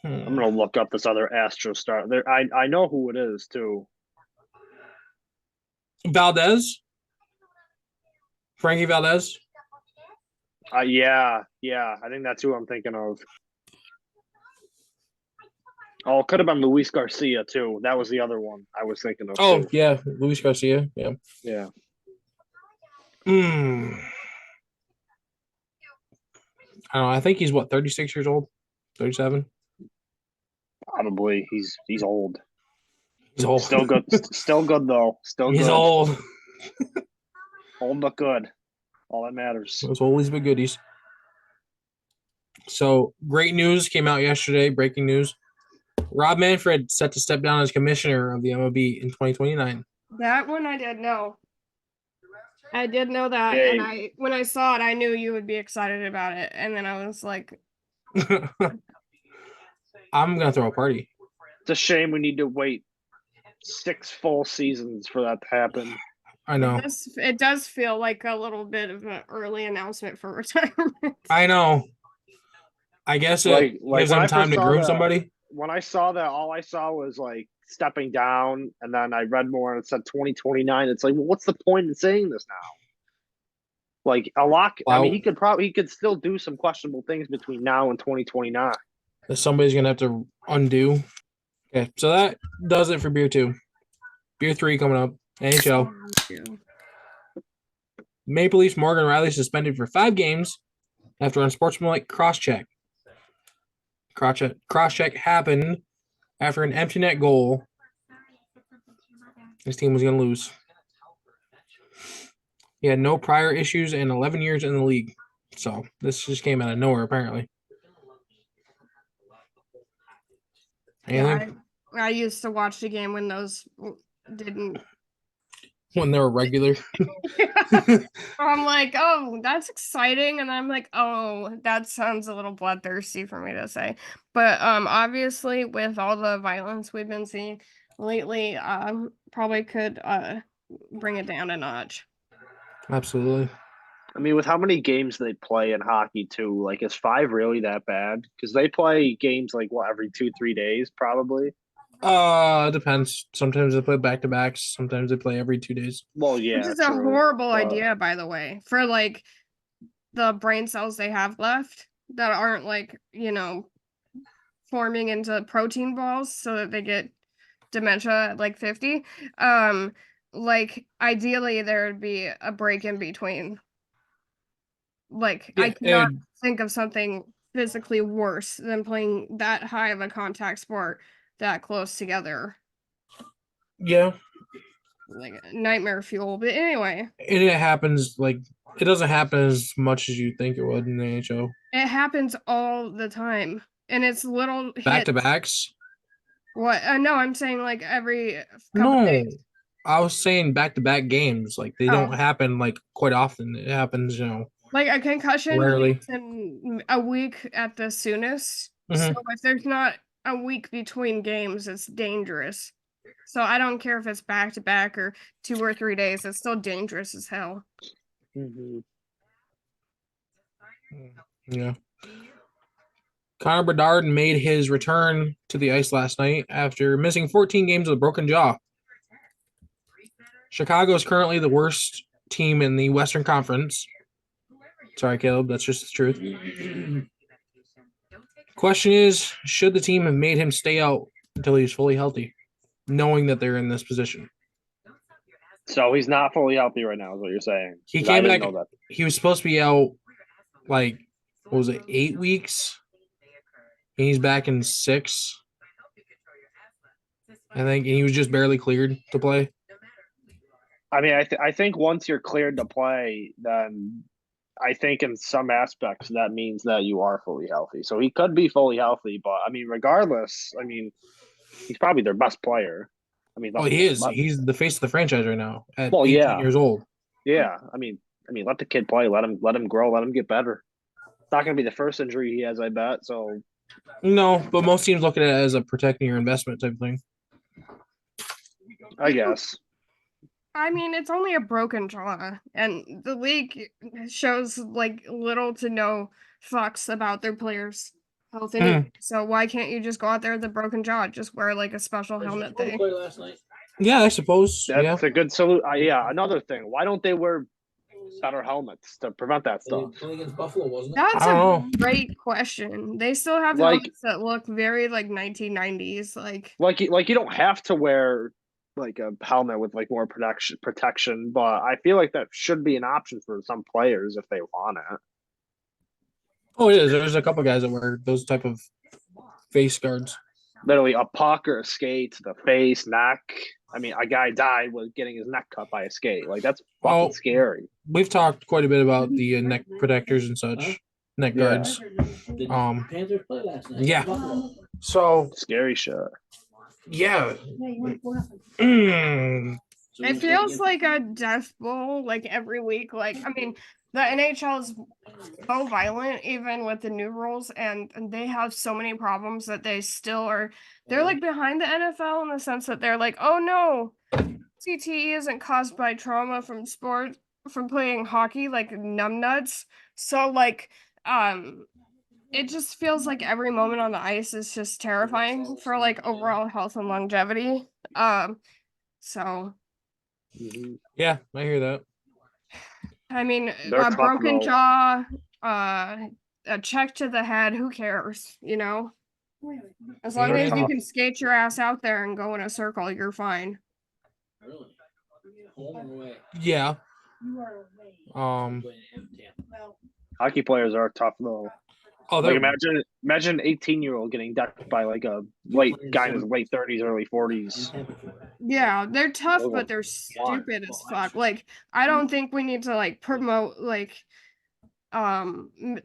I'm gonna look up this other Astro star. There, I know who it is too. Valdez, Frankie Valdez. Yeah, I think that's who I'm thinking of. Oh, it could have been Luis Garcia too. That was the other one I was thinking of Oh too. yeah, Luis Garcia. Yeah. Yeah. Hmm. I don't know. I think he's what 36 years old, 37. Probably. He's old. He's old. Still good. Still good though. Still He's good. old. Old but good. All that matters. Those oldies but goodies. So great news came out yesterday. Breaking news: Rob Manfred set to step down as commissioner of the MLB in 2029. That one I did know. I did know that, Yay. and when I saw it, I knew you would be excited about it, and then I was like, I'm gonna throw a party. It's a shame we need to wait 6 full seasons for that to happen. I know. it does feel like a little bit of an early announcement for retirement. I know. I guess it Like gives when them I time first to saw groom that- somebody. When I saw that, all I saw was like stepping down, and then I read more and it said 2029. It's like, well, what's the point in saying this now? Like a lock. I mean, Wow. he could still do some questionable things between now and 2029. That somebody's gonna have to undo. Okay, so that does it for beer 2. Beer 3 coming up. NHL. Maple Leafs Morgan Riley suspended for 5 games after unsportsmanlike cross-check. Cross-check happened after an empty net goal. His team was going to lose. He had no prior issues in 11 years in the league. So this just came out of nowhere, apparently. Anything? I used to watch the game when those didn't. When they were regular. I'm like, oh, that's exciting, and I'm like, oh, that sounds a little bloodthirsty for me to say, but obviously with all the violence we've been seeing lately, probably could bring it down a notch. Absolutely. I mean, with how many games they play in hockey too, like is 5 really that bad? Because they play games like what every 2-3 days, probably. It depends. Sometimes they play back-to-backs. Sometimes they play every 2 days. Well, yeah, Which is a true, horrible but- idea, by the way, for like the brain cells they have left that aren't like, forming into protein balls so that they get dementia at like 50. Like ideally there would be a break in between. Like I Yeah, cannot think of something physically worse than playing that high of a contact sport that close together. Yeah. Like nightmare fuel. But anyway, And it happens like it doesn't happen as much as you think it would in the NHL. it happens all the time. And it's little Back to hits. backs? What? No, I'm saying like every couple No. days. I was saying back to back games. Like they don't happen like quite often. It happens, Like a concussion rarely. hits in a week at the soonest. Mhm. So if there's not a week between games, it's dangerous. So I don't care if it's back to back or 2 or 3 days, it's still dangerous as hell. Mhm. Yeah. Connor Bedard made his return to the ice last night after missing 14 games with a broken jaw. Chicago is currently the worst team in the Western Conference. Sorry, Caleb, that's just the truth. Question is, should the team have made him stay out until he's fully healthy, knowing that they're in this position? So he's not fully healthy right now, is what you're saying? He 'Cause I came didn't back. know that. He was supposed to be out, like, what was it, 8 weeks? And he's back in 6. I think, and he was just barely cleared to play. I mean, I think once you're cleared to play, then I think in some aspects that means that you are fully healthy. So he could be fully healthy, but I mean, regardless, I mean, he's probably their best player. I mean, Oh, he is. He's the face of the franchise right now at 18 years old. Yeah. I mean, let the kid play. Let him grow. Let him get better. It's not going to be the first injury he has, I bet. So No, but most teams look at it as a protecting your investment type thing. I guess. I mean, it's only a broken jaw, and the league shows like little to no fucks about their players' health anyway. So why can't you just go out there with a broken jaw? Just wear like a special helmet thing. Yeah, I suppose. That's a good solution. Yeah, another thing. Why don't they wear better helmets to prevent that stuff? Playing against Buffalo, wasn't it? That's I a don't know. great question. They still have Like- helmets that look very like 1990s. Like Like you don't have to wear like a helmet with like more protection, but I feel like that should be an option for some players if they want it. Oh, it is. There's a couple guys that wear those type of face guards. Literally a puck or a skate to the face, neck. I mean, a guy died with getting his neck cut by a skate. Like that's fucking Oh. scary. We've talked quite a bit about the neck protectors and such, neck Yeah. guards. Did Um, Panthers play last night? yeah. Buffalo. So Scary shit. yeah, So it you're playing feels against- like a death blow like every week. Like I mean, the NHL is so violent even with the new rules, and they have so many problems that they still are. They're like behind the NFL in the sense that they're like, oh no, CTE isn't caused by trauma from playing hockey, like numbnuts. So like it just feels like every moment on the ice is just terrifying for like overall health and longevity. So yeah, I hear that. I mean, They're a tough, broken though. jaw, a check to the head, who cares, you know? As long They're as you tough. can skate your ass out there and go in a circle, you're fine. Really? Home or away? Yeah. Playing Tampa. Hockey players are tough though. Oh, Like they're imagine an 18-year-old getting decked by like a late guy in his late 30s, early 40s. Yeah, they're tough, Oh, but they're one. stupid as fuck. Like, I don't think we need to like promote like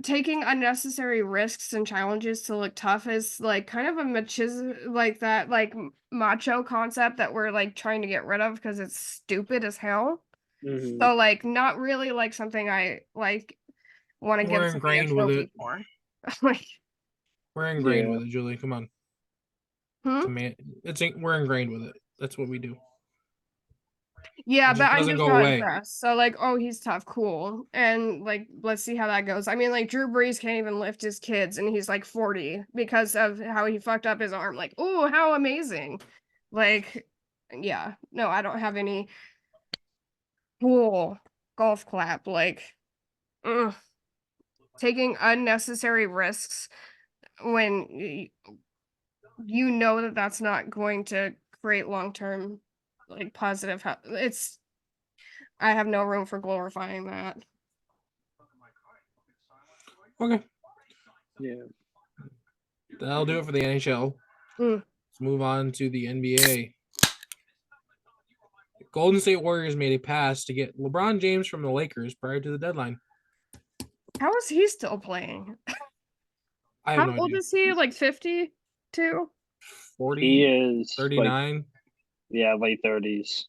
taking unnecessary risks and challenges to look tough is like kind of a machismo, like that like macho concept that we're like trying to get rid of because it's stupid as hell. Mhm. So like not really like something I like want to We're give somebody a ingrained with trophy it. for. Like, we're ingrained Yeah. with it, Julie. Come on, hmm? we're ingrained with it. That's what we do. Yeah, It but just I'm doesn't just go not away. impressed. So like, oh, he's tough, cool, and like, let's see how that goes. I mean, like Drew Brees can't even lift his kids, and he's like 40 because of how he fucked up his arm. Like, oh, how amazing! Like, yeah, no, I don't have any cool golf clap. Like, ugh. Taking unnecessary risks when you know that that's not going to create long term like positive. It's I have no room for glorifying that. Okay, Yeah. that'll do it for the NHL. Mm. Let's move on to the NBA. Golden State Warriors made a pass to get LeBron James from the Lakers prior to the deadline. How is he still playing? I have How no old idea. is he? Like 52? 40, He is like 39. late 30s.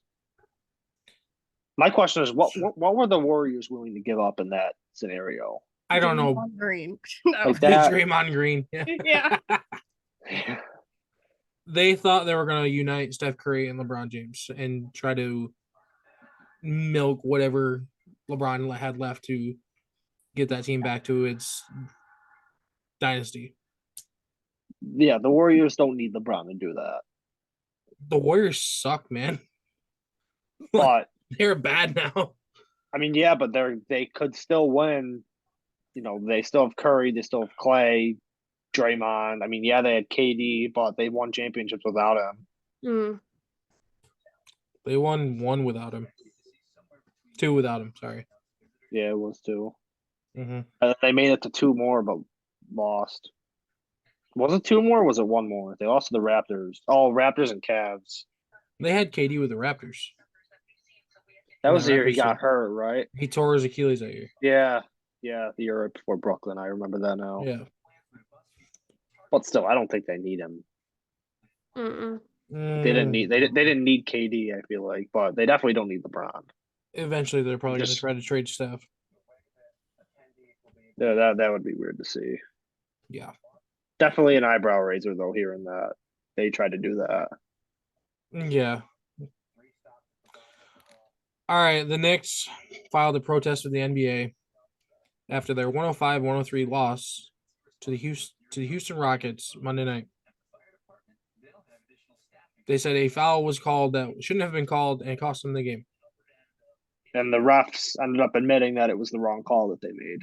My question is, what were the Warriors willing to give up in that scenario? I don't know. Draymond Green. No. Like that. Draymond Green. Yeah. Yeah. They thought they were going to unite Steph Curry and LeBron James and try to milk whatever LeBron had left to get that team back to its dynasty. Yeah, the Warriors don't need LeBron to do that. The Warriors suck, man. But They're bad now. I mean, yeah, but they could still win. You know, they still have Curry, they still have Clay, Draymond. I mean, yeah, they had KD, but they won championships without him. Mm. They won one without him. Two without him, sorry. Yeah, it was two. Mm-hmm. They made it to two more, but lost. Was it two more or was it one more? They lost to the Raptors. Oh, Raptors and Cavs. They had KD with the Raptors. That And was the the year he Raptors got suck. hurt, right? He tore his Achilles that year. Yeah. Yeah, the year right before Brooklyn. I remember that now. Yeah. But still, I don't think they need him. Mm-mm. They didn't need KD, I feel like, but they definitely don't need LeBron. Eventually, they're probably going to Just- try to trade Steph. Yeah, that would be weird to see. Yeah. Definitely an eyebrow raiser though, hearing that they tried to do that. Yeah. All right. The Knicks filed a protest with the NBA after their 105-103 loss to the Houston Rockets Monday night. They said a foul was called that shouldn't have been called and it cost them the game. And the refs ended up admitting that it was the wrong call that they made.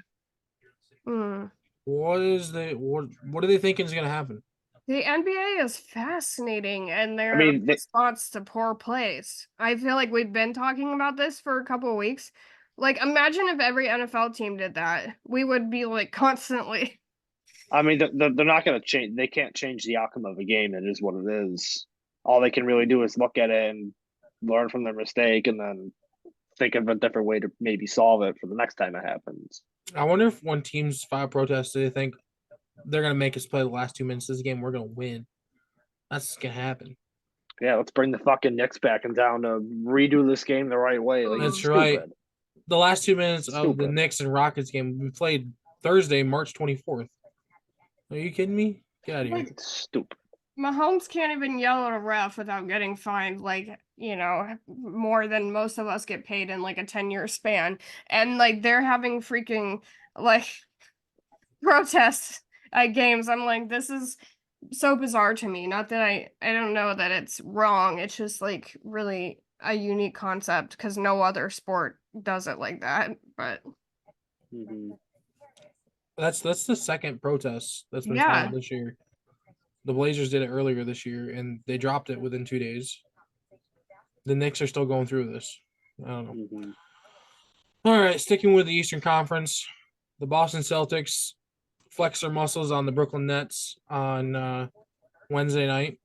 What are they thinking is going to happen? The NBA is fascinating and their mean, response to poor plays. I feel like we've been talking about this for a couple of weeks. Like, imagine if every NFL team did that. We would be like constantly. I mean, they're not going to change. They can't change the outcome of a game. It is what it is. All they can really do is look at it and learn from their mistake, and then think of a different way to maybe solve it for the next time it happens. I wonder if when teams file protests, do they think they're going to make us play the last 2 minutes of this game? We're going to win. That's going to happen. Yeah, let's bring the fucking Knicks back and down to redo this game the right way. Like, That's it's right. stupid. The last 2 minutes of the Stupid. Knicks and Rockets game we played Thursday, March 24th. Are you kidding me? Get out of here. It's stupid. Mahomes can't even yell at a ref without getting fined, like, more than most of us get paid in like a 10-year span. And like they're having freaking like protests at games. I'm like, this is so bizarre to me. Not that I don't know that it's wrong. It's just like really a unique concept because no other sport does it like that. But Mm-hmm. That's the second protest that's been Yeah. filed this year. The Blazers did it earlier this year, and they dropped it within 2 days. The Knicks are still going through this. I don't know. Mm-hmm. All right, sticking with the Eastern Conference, the Boston Celtics flex their muscles on the Brooklyn Nets on Wednesday night,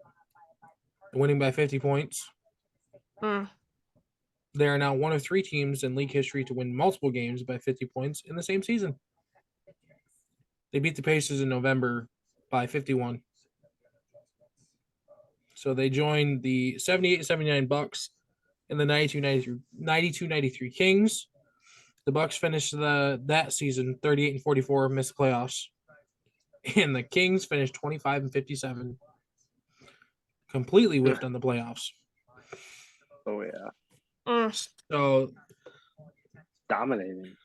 winning by 50 points. They are now one of 3 teams in league history to win multiple games by 50 points in the same season. They beat the Pacers in November by 51. So they joined the 78-79 Bucks and the 92-93 Kings. The Bucks finished that season 38-44, missed the playoffs. And the Kings finished 25-57. Completely whiffed on the playoffs. Oh, yeah. So Dominating.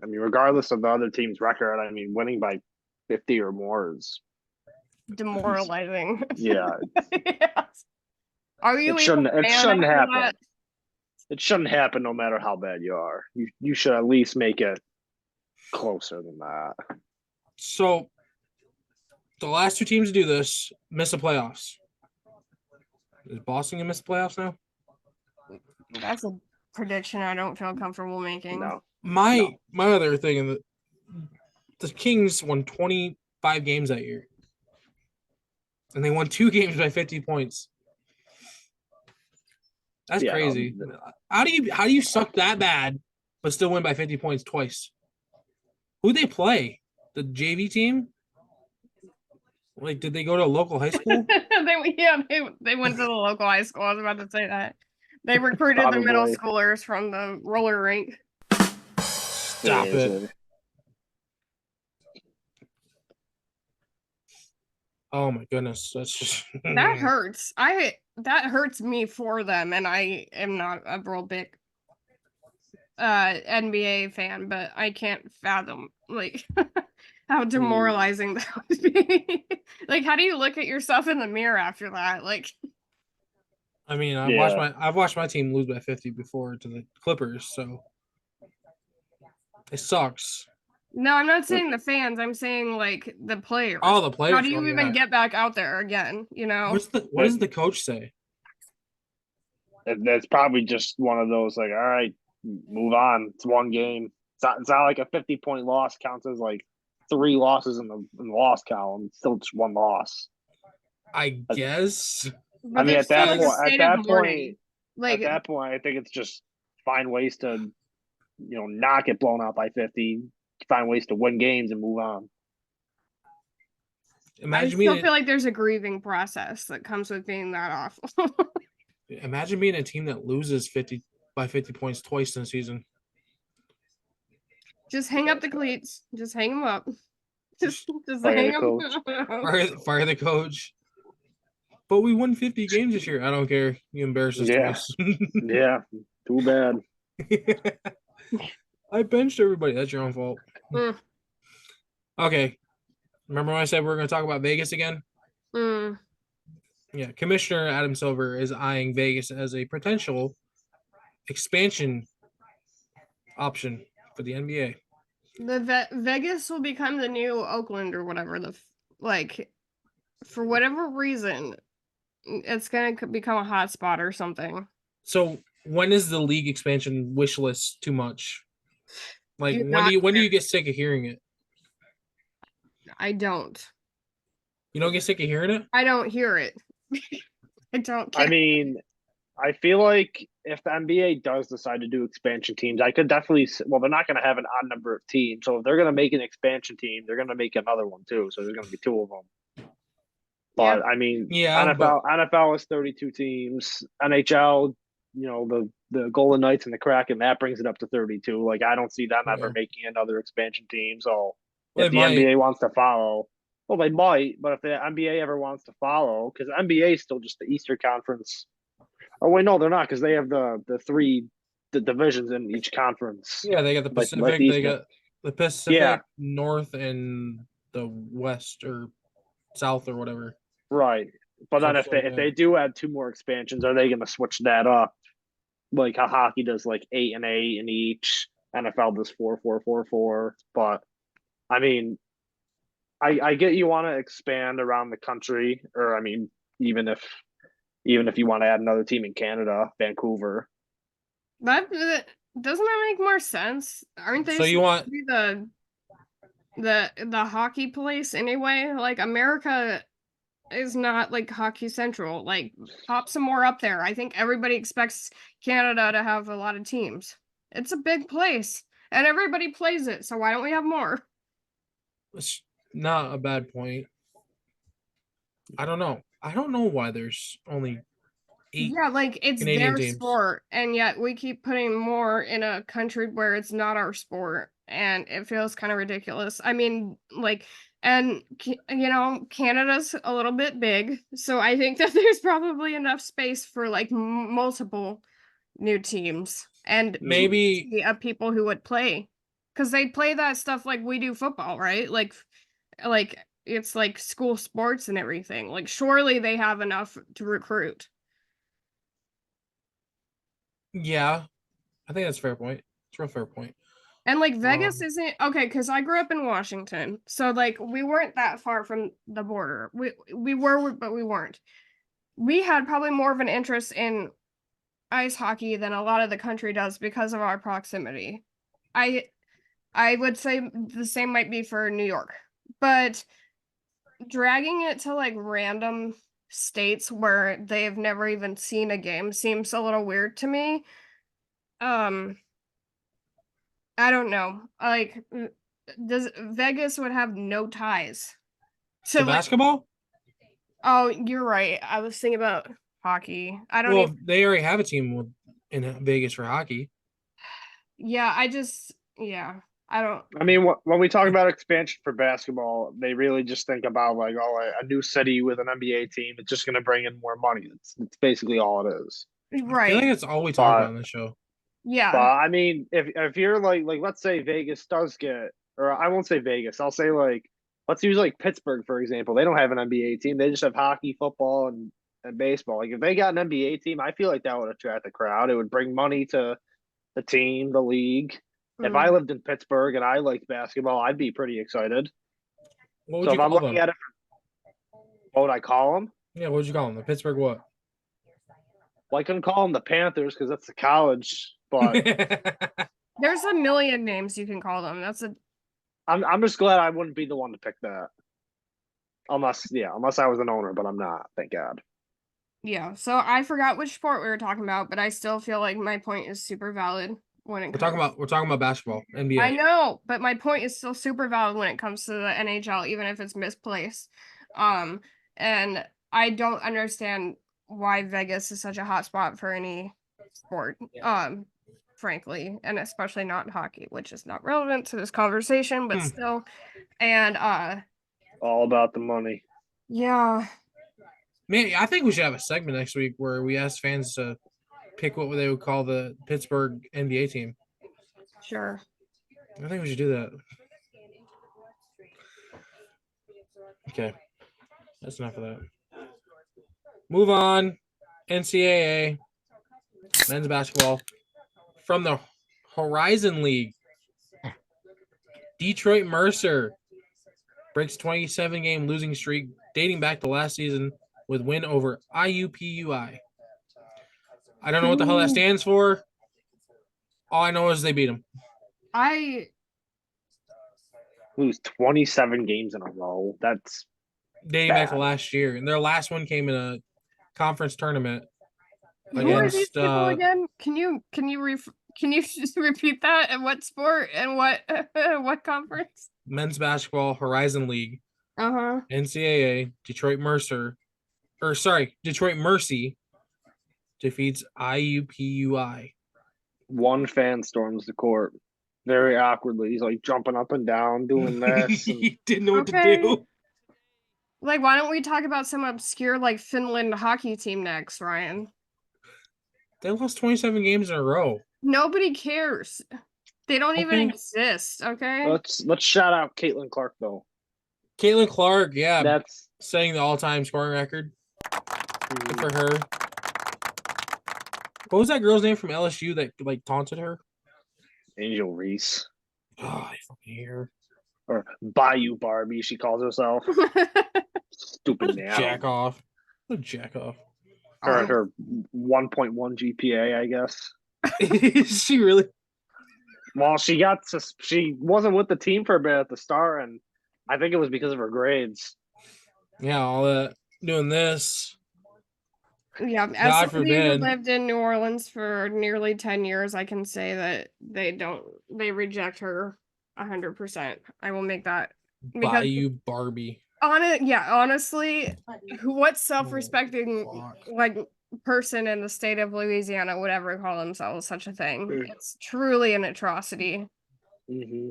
I mean, regardless of the other team's record, I mean, winning by 50 or more is demoralizing. Yeah. Yes. Are you It even shouldn't. a It fan shouldn't after happen. that? It shouldn't happen, no matter how bad you are. You should at least make it closer than that. So the last 2 teams to do this miss the playoffs. Is Boston gonna miss the playoffs now? That's a prediction I don't feel comfortable making. No. My other thing, in the Kings won 25 games that year, and they won 2 games by 50 points. That's crazy. How do you suck that bad but still win by 50 points twice? Who they play? The JV team? Like, did they go to a local high school? they went to the local high school. I was about to say that. They recruited the middle Probably. schoolers from the roller rink. Stop it. Oh my goodness. That's just That hurts. That hurts me for them, and I am not a real big NBA fan, but I can't fathom like how demoralizing that would be. Like, how do you look at yourself in the mirror after that? Like, I mean, I've watched my team lose by 50 before to the Clippers, so it sucks. no, I'm not saying the fans. I'm saying like the players. Oh, the players. How do you even get back out there again? What does the coach say? That's probably just one of those, like, all right, move on. It's one game. It's not like a 50-point loss counts as like 3 losses in the loss column. It's still just 1 loss. I guess. But I mean, at that point, I think it's just find ways to, not get blown out by 50. Find ways to win games and move on. I still feel like there's a grieving process that comes with being that awful. Imagine being a team that loses 50 points twice in a season. Just hang up the cleats. Just hang them up. Just Fire hang the them. coach. Fire the coach. But we won 50 games this year. I don't care. You embarrassed us twice. Yeah, too bad. I benched everybody. That's your own fault. Okay. Remember when I said we were going to talk about Vegas again? Yeah. Commissioner Adam Silver is eyeing Vegas as a potential expansion option for the NBA. Vegas will become the new Oakland or whatever. Like, for whatever reason, it's gonna become a hot spot or something. So when is the league expansion wish list too much? Like Do when not do you get sick of hearing it? I don't. You don't get sick of hearing it? I don't hear it. I don't I care. mean, I feel like if the NBA does decide to do expansion teams, I could definitely. Well, they're not going to have an odd number of teams, so if they're going to make an expansion team, they're going to make another one too. So there's going to be two of them. But I mean, Yeah, but NFL is 32 teams. NHL, the Golden Knights and the Kraken, that brings it up to 32. Like I don't see them ever yeah. making another expansion team. So Well, if they the might. NBA wants to follow, well, they might. But if the NBA ever wants to follow, because the NBA is still just the Eastern Conference. Oh wait, no, they're not because they have the divisions in each conference. Yeah, they got the Like Pacific, the they Eastern. got the Pacific, Yeah, North, and the West or South or whatever. right. But So then it's like, if they do add two more expansions, are they going to switch that up? Like how hockey does like 8 and 8 in each. NFL does 4-4-4-4. But I mean, I get you want to expand around the country, or I mean, even if you want to add another team in Canada, Vancouver. That doesn't that make more sense? Aren't they So you want to be the hockey place anyway? Like America is not like hockey central. Like pop some more up there. I think everybody expects Canada to have a lot of teams. It's a big place and everybody plays it. So why don't we have more? it's not a bad point. I don't know. I don't know why there's only 8 Yeah, like it's Canadian their teams. sport, and yet we keep putting more in a country where it's not our sport, and it feels kind of ridiculous. I mean, like, and Canada's a little bit big, so I think that there's probably enough space for like multiple new teams and Maybe of people who would play, because they play that stuff like we do football, right? Like it's like school sports and everything. Like, surely they have enough to recruit. yeah. I think that's a fair point. It's a real fair point. And like Vegas Um, isn't okay because I grew up in Washington, so like we weren't that far from the border. We were, but we weren't. We had probably more of an interest in ice hockey than a lot of the country does because of our proximity. I I would say the same might be for New York, but dragging it to like random states where they've never even seen a game seems a little weird to me. Um, I don't know. Like, does Vegas would have no ties the to like? basketball? Oh, you're right. I was thinking about hockey. I don't Well, even. they already have a team in Vegas for hockey. Yeah, yeah. I don't. I mean, when we talk about expansion for basketball, they really just think about like, oh, a new city with an NBA team. It's just going to bring in more money. It's basically all it is. I feel like Right. that's all we talk But about on this show. but Yeah. I mean, if you're like let's say Vegas does get, or I won't say Vegas. I'll say like let's use like Pittsburgh for example. They don't have an NBA team. They just have hockey, football, and baseball. Like if they got an NBA team, I feel like that would attract the crowd. It would bring money to the team, the league. If I Mm. lived in Pittsburgh and I liked basketball, I'd be pretty excited. What would So you if I'm call looking them? at it, what would I call them? Yeah, what would you call them? The Pittsburgh what? Well, I couldn't call them the Panthers because that's the college. But There's a million names you can call them. That's a I'm just glad I wouldn't be the one to pick that. Unless I was an owner, but I'm not. Thank God. yeah. So I forgot which sport we were talking about, but I still feel like my point is super valid when it comes. we're talking about basketball, NBA. I know, but my point is still super valid when it comes to the NHL, even if it's misplaced. And I don't understand why Vegas is such a hot spot for any sport. Frankly, and especially not hockey, which is not relevant to this conversation, but still. And All about the money. yeah. Man, I think we should have a segment next week where we ask fans to pick what they would call the Pittsburgh NBA team. Sure. I think we should do that. Okay. That's enough of that. Move on. NCAA men's basketball from the Horizon League. Detroit Mercer breaks 27-game losing streak dating back to last season with win over IUPUI. I don't know what the hell that stands for. All I know is they beat them. I Lose 27 games in a row. That's Dating back to bad. last year. And their last one came in a conference tournament. Who are these Against, people again? Can you just repeat that? And what sport and what what conference? Men's basketball Horizon League, Uh-huh. NCAA, Detroit Mercy defeats IUPUI. one fan storms the court very awkwardly. He's like jumping up and down, doing this. And He didn't know what Okay. to do. Like, why don't we talk about some obscure like Finland hockey team next, Ryan? They lost 27 games in a row. Nobody cares. They don't even Okay. exist, okay? let's shout out Caitlin Clark though. Caitlin Clark, yeah, That's setting the all-time scoring record. Good for her. What was that girl's name from LSU that like taunted her? Angel Reese Oh, I fucking hate her. or Bayou Barbie. She calls herself. Stupid What a jack man. off. What a jack off. Her 1.1 GPA, I guess. Is she really? Well, she wasn't with the team for a bit at the start, and I think it was because of her grades. Yeah, all that doing this. Yeah, God as somebody who forbid. lived in New Orleans for nearly 10 years, I can say that they reject her 100%. I will make that because Bayou Barbie. honestly, what self-respecting Fuck. like person in the state of Louisiana would ever call themselves such a thing? Mm. It's truly an atrocity. Mm-hmm.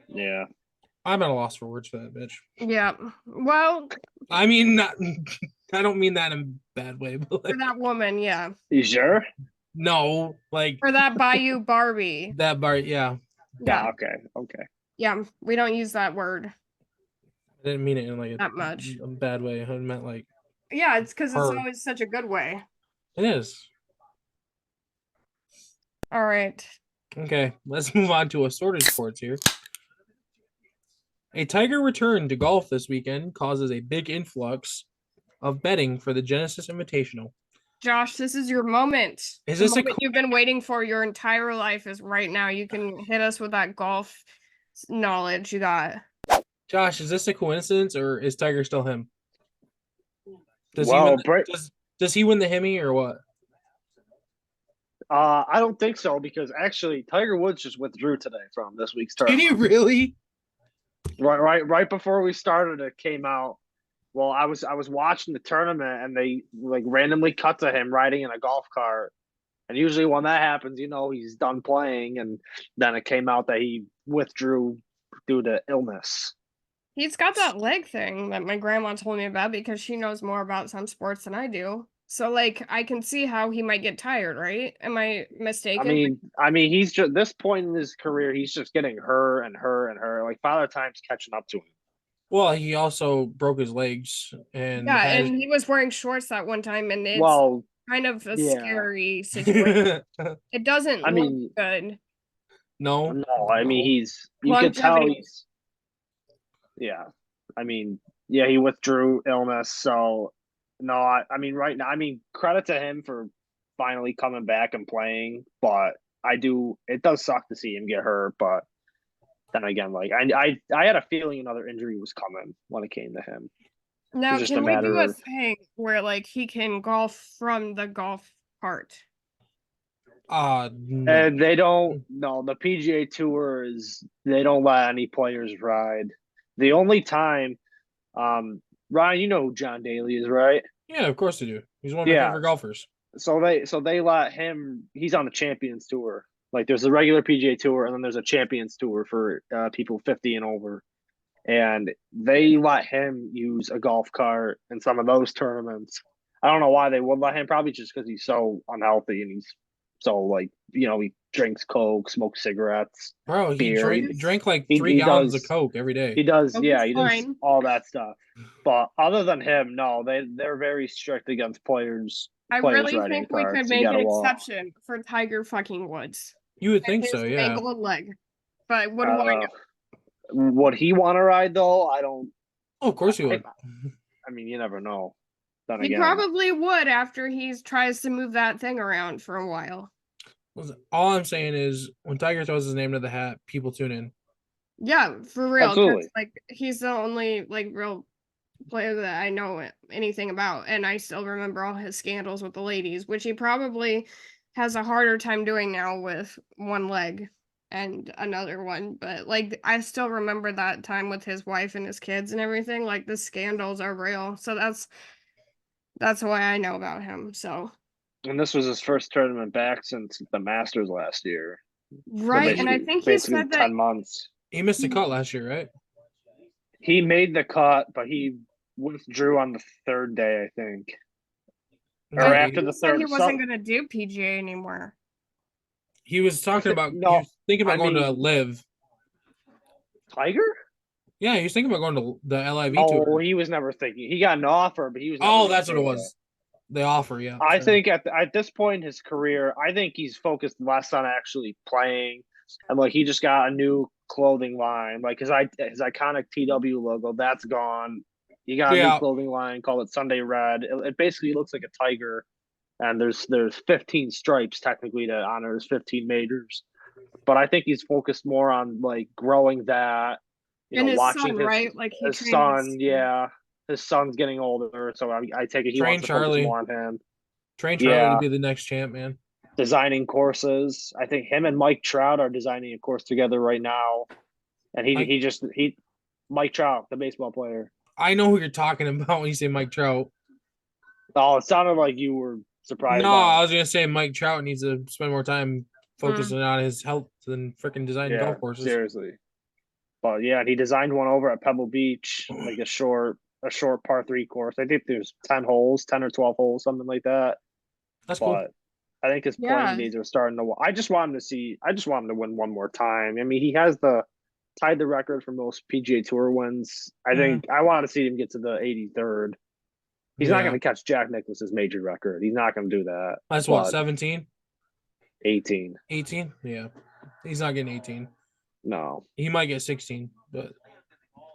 Yeah. I'm at a loss for words for that bitch. Yeah. Well, I mean, not. I don't mean that in a bad way, but like, for that woman, yeah. You sure? no, like For that Bayou Barbie. that bar. Yeah, Yeah. Okay. Yeah. We don't use that word I didn't mean it in like that much. a bad way. I meant like Yeah, it's because it's Her. always such a good way. it is. All right. Okay, let's move on to assorted sports here. A Tiger return to golf this weekend causes a big influx of betting for the Genesis Invitational. Josh, this is your moment. Is The this a moment you've been waiting for your entire life is right now. You can hit us with that golf knowledge you got. Josh, is this a coincidence or is Tiger still him? Does Well, he win Brit- does he win the Hemi or what? I don't think so because actually Tiger Woods just withdrew today from this week's Did tournament. he really? Right before we started, it came out. Well, I was watching the tournament and they like randomly cut to him riding in a golf cart. And usually when that happens, he's done playing. And then it came out that he withdrew due to illness. He's got that leg thing that my grandma told me about because she knows more about some sports than I do. So like I can see how he might get tired, right? Am I mistaken? I mean, he's just this point in his career, he's just getting her and her and her. Like Father Time's catching up to him. Well, he also broke his legs and Yeah, has- and he was wearing shorts that one time, and it's Well, kind of a yeah. scary situation. It doesn't I look mean, good. no. no, I mean you could tell Longevity. he's I mean, yeah, he withdrew illness, so no, I mean right now, I mean credit to him for finally coming back and playing, but it does suck to see him get hurt, but then again, like I had a feeling another injury was coming when it came to him. Now, just can a we do matter a of- thing where like he can golf from the golf cart? No. And they don't no, the PGA Tour they don't let any players ride. The only time Ryan, you know who John Daly is, right? Yeah, of course they do. He's one of my Yeah. favorite golfers. So they let him. He's on the Champions Tour. Like there's a regular PGA Tour, and then there's a Champions Tour for people 50 and over. And they let him use a golf cart in some of those tournaments. I don't know why they would let him. Probably just because he's so unhealthy and he's so like he drinks Coke, smokes cigarettes. Bro, he Beer. drank like He- 3 he gallons does- of Coke every day. He does, Coke yeah, is he does fine. all that stuff. But other than him, no, they're very strict against players I players really riding think we could carts. You make gotta an walk. exception for Tiger fucking Woods. You would And think his so, yeah. mangled leg. But what do I know? Would he want to ride though? I don't. Oh, of course you would. I mean, you never know. Then He again, probably would after he tries to move that thing around for a while. Listen, all I'm saying is when Tiger throws his name to the hat, people tune in. Yeah, for real. 'Cause, Absolutely. like he's the only like real player that I know anything about, and I still remember all his scandals with the ladies, which he probably has a harder time doing now with one leg and another one. But like I still remember that time with his wife and his kids and everything. Like the scandals are real. So that's why I know about him. So and this was his first tournament back since the Masters last year. So right, and I think he basically said that 10 months. He missed the cut last year, right? He made the cut, but he withdrew on the third day, I think. Or No, after he the said he third. wasn't going to do PGA anymore. he was talking about No, he was thinking about I going to mean- live. Tiger? Yeah, he was thinking about going to the LIV Oh, tour. he was never thinking. He got an offer, but he was. Never Oh, gonna that's what it take was. The offer, yeah. I sorry. think at this point in his career, I think he's focused less on actually playing, and like he just got a new clothing line, like his iconic TW logo that's gone. He got a Yeah. new clothing line, call it Sunday Red. It basically looks like a tiger, and there's 15 stripes technically to honor his 15 majors. But I think he's focused more on like growing that, And his watching son, right? Like he his trained son, yeah. His son's getting older, so I take it he Train wants to Charlie. focus more on him. Train Charlie Yeah. to be the next champ, man. Designing courses. I think him and Mike Trout are designing a course together right now. And Mike Trout, the baseball player. I know who you're talking about when you say Mike Trout. Oh, it sounded like you were surprised. No, by I it. was gonna say Mike Trout needs to spend more time focusing on his health than freaking designing golf courses. Seriously. But yeah, he designed one over at Pebble Beach, like a short par 3 course. I think there's 10 holes, 10 or 12 holes, something like that. That's cool. But I think his Yeah. playing days are starting to. I just want him to win one more time. I mean, he has tied the record for most PGA Tour wins. I think I want to see him get to the 83rd. He's not going to catch Jack Nicklaus's major record. He's not going to do that. That's what, 17? 18. 18? Yeah. He's not getting 18. No. He might get 16, but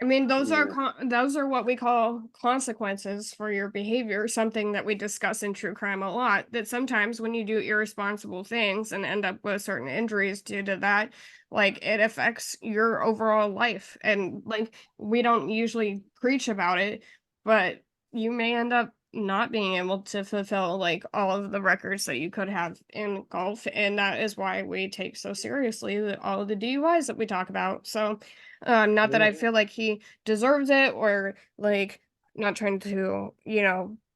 I mean, those Yeah. those are what we call consequences for your behavior, something that we discuss in true crime a lot, that sometimes when you do irresponsible things and end up with certain injuries due to that, like it affects your overall life. And like we don't usually preach about it, but you may end up not being able to fulfill like all of the records that you could have in golf, and that is why we take so seriously all of the DUIs that we talk about. So not that I Yeah. feel like he deserves it, or like not trying to,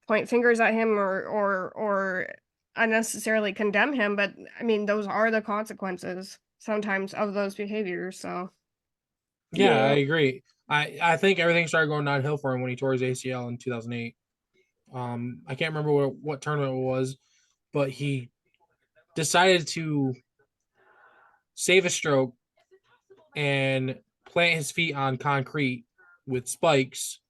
point fingers at him or unnecessarily condemn him, but I mean those are the consequences sometimes of those behaviors. So yeah, I Yeah. agree. I think everything started going downhill for him when he tore his ACL in 2008. I can't remember what tournament it was, but he decided to save a stroke and plant his feet on concrete with spikes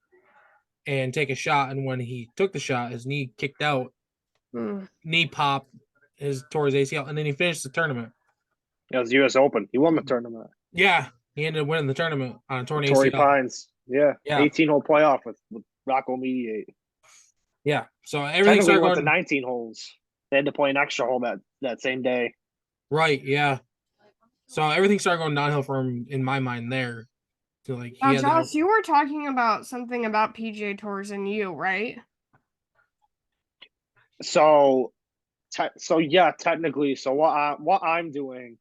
and take a shot. And when he took the shot, his knee kicked out, knee popped, tore his ACL, and then he finished the tournament. It was U.S. Open. He won the tournament. Yeah, he ended up winning the tournament on a torn Torrey ACL. Pines. Yeah. Yeah. 18-hole playoff with Rocco Mediate. Yeah, so everything Technically started went going to 19 holes. They had to play an extra hole that same day. right. Yeah, so everything started going downhill for him in my mind there. So like he now, had that- Josh, you were talking about something about PGA Tours and you, right? So yeah, technically. So what I'm doing,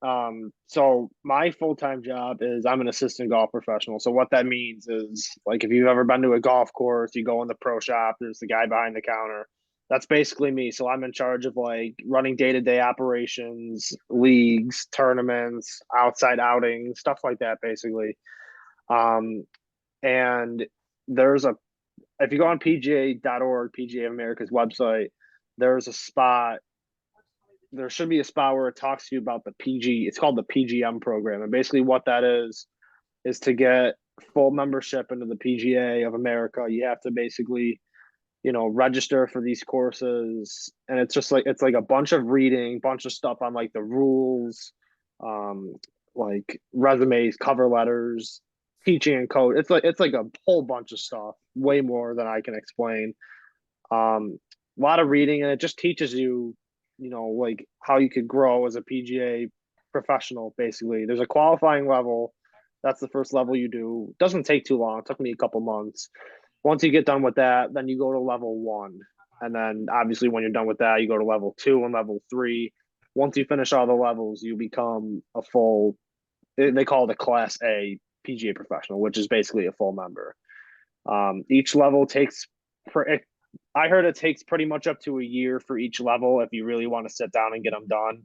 so my full-time job is I'm an assistant golf professional. So what that means is like if you've ever been to a golf course, you go in the pro shop, there's the guy behind the counter. That's basically me. So I'm in charge of like running day-to-day operations, leagues, tournaments, outside outings, stuff like that, basically. And if you go on PGA.org, PGA of America's website, there's a spot. There should be a spot where it talks to you about the PG. It's called the PGM program, and basically what that is to get full membership into the PGA of America. You have to basically, register for these courses, and it's like a bunch of reading, bunch of stuff on like the rules, like resumes, cover letters, teaching and code. It's like a whole bunch of stuff, way more than I can explain. A lot of reading, and it just teaches you, like how you could grow as a PGA professional. Basically, there's a qualifying level. That's the first level you do. Doesn't take too long. It took me a couple months. Once you get done with that, then you go to level 1. And then obviously when you're done with that, you go to level 2 and level 3. Once you finish all the levels, you become a full, they call it a class A PGA professional, which is basically a full member. Each level takes, I heard it takes pretty much up to a year for each level if you really want to sit down and get them done.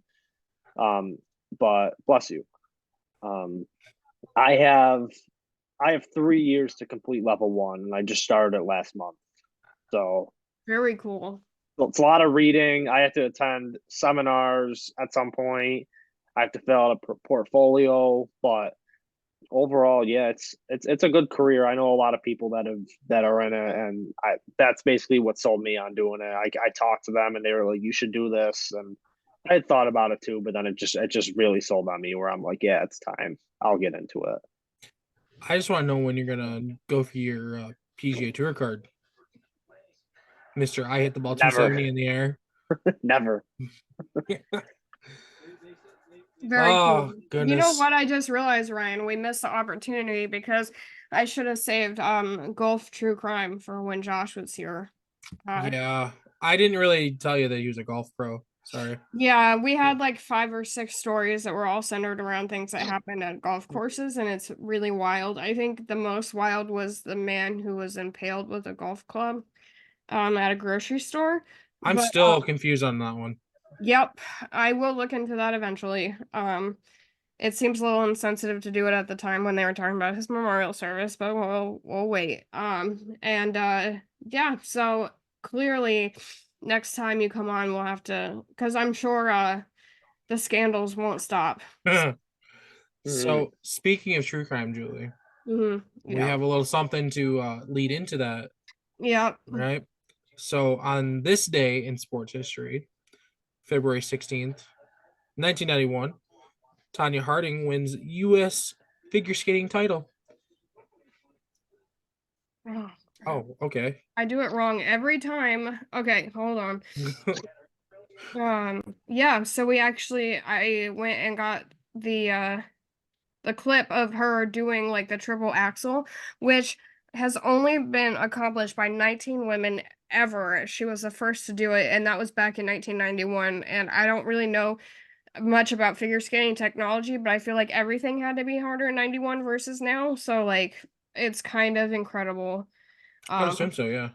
But bless you. I have 3 years to complete level 1, and I just started it last month. So Very cool. it's a lot of reading. I have to attend seminars at some point. I have to fill out a portfolio, but overall, yeah, it's a good career. I know a lot of people that are in it, and that's basically what sold me on doing it. I talked to them, and they were like, "You should do this," and I had thought about it too, but then it just really sold on me. Where I'm like, "Yeah, it's time. I'll get into it." I just want to know when you're gonna go for your PGA Tour card, Mister. I hit the ball Never. 270 in the air. Never. Very Oh, cool. You know goodness. what? I just realized, Ryan, we missed the opportunity because I should have saved Golf True Crime for when Josh was here. Yeah, I didn't really tell you that he was a golf pro. Sorry. Yeah, we had like 5 or 6 stories that were all centered around things that happened at golf courses, and it's really wild. I think the most wild was the man who was impaled with a golf club at a grocery store. I'm But still confused on that one. yep, I will look into that eventually. It seems a little insensitive to do it at the time when they were talking about his memorial service, but we'll wait. Yeah, so clearly next time you come on we'll have to, because I'm sure the scandals won't stop. So speaking of true crime, Julie, we Yeah. have a little something to lead into that, Yeah. right? So on this day in sports history, February 16th, 1991, Tanya Harding wins U.S. figure skating title. Oh, okay. I do it wrong every time. Okay, hold on. Yeah, so I went and got the clip of her doing like the triple axel, which has only been accomplished by 19 women ever. She was the first to do it, and that was back in 1991. And I don't really know much about figure skating technology, but I feel like everything had to be harder in 91 versus now. So like it's kind of incredible. I would assume so, yeah.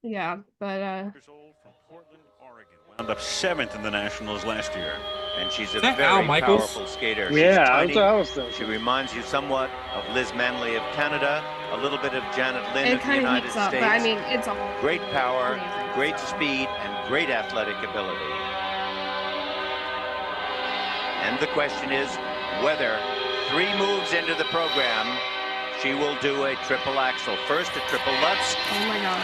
Yeah, but Years old from Portland, Oregon. Wound up 7th in the Nationals last year. And she's a Is that Al very Michaels? powerful skater. She's Yeah, tiny. that's what I was thinking. She reminds you somewhat of Liz Manley of Canada, a little bit of Janet Lynn it of the kind of United heats up. States. But I mean, it's all Great power, amazing. great speed, and great athletic ability. And the question is whether 3 moves into the program, she will do a triple axel. First, a triple Lutz. Oh my god.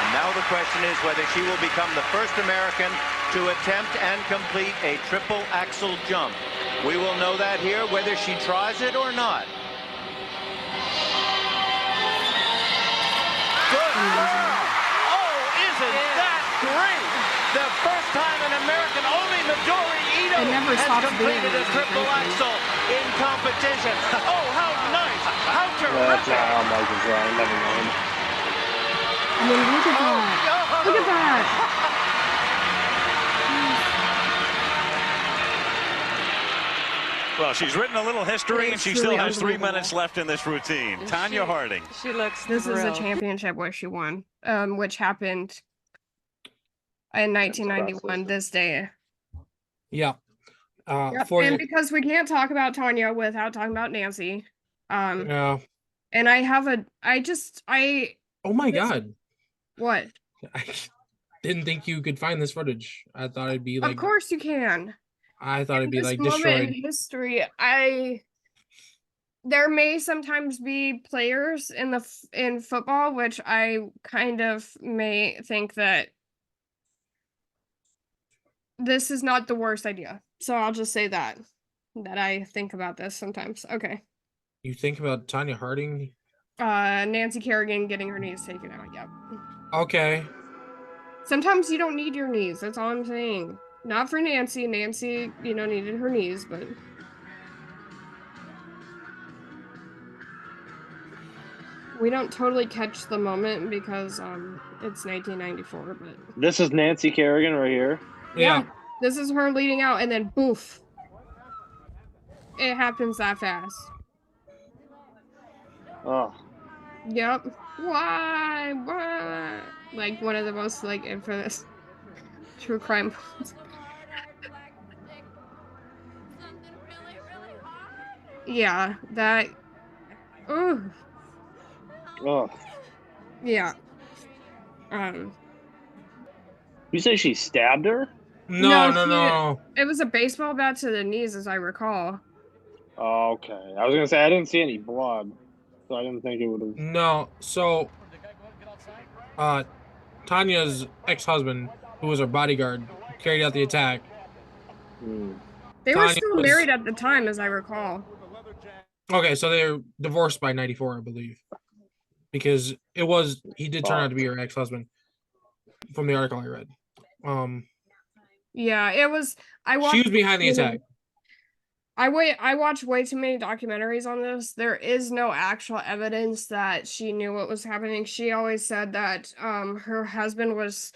And now the question is whether she will become the first American to attempt and complete a triple axel jump. We will know that here, whether she tries it or not. Good. Oh, isn't that great? The first time an American, only Midori Ito, It never has stops being completed a amazing, triple frankly. axel in competition. Oh, how nice! How That's terrific! not how Michael's right. Never mind. I mean, look at that. Look at that. Well, she's written a little history, and It's she really still has 3 unbelievable. minutes left in this routine. Tanya Harding. She looks This is a thrilled. championship where she won, which happened in 1991, this day. Yeah. Yep, For and you, because we can't talk about Tanya without talking about Nancy. yeah. And I have Oh my This- God. what? I didn't think you could find this footage. I thought it'd be like, Of course you can. I thought it'd be This like moment destroyed. in history, I there may sometimes be players in football, which I kind of may think that this is not the worst idea. So I'll just say that I think about this sometimes. Okay. You think about Tanya Harding? Nancy Kerrigan getting her knees taken out. Yep. Okay. Sometimes you don't need your knees. That's all I'm saying. Not for Nancy. Nancy, needed her knees, but we don't totally catch the moment because it's 1994, but This is Nancy Kerrigan right here. Yeah. this is her leading out and then boof. It happens that fast. Oh, Yep. Why? Why? Like one of the most like infamous true crime. Yeah, that. Ooh. oh. Yeah. You say she stabbed her? No, No, no. It was a baseball bat to the knees, as I recall. Oh, okay. I was gonna say I didn't see any blood, so I didn't think it would have. No. So, Tanya's ex-husband, who was her bodyguard, carried out the attack. They were Tanya still was- married at the time, as I recall. Okay, so they were divorced by 94, I believe. Because he did turn out to be her ex-husband from the article I read. Yeah, it was. She was behind the attack. I watched way too many documentaries on this. There is no actual evidence that she knew what was happening. She always said that her husband was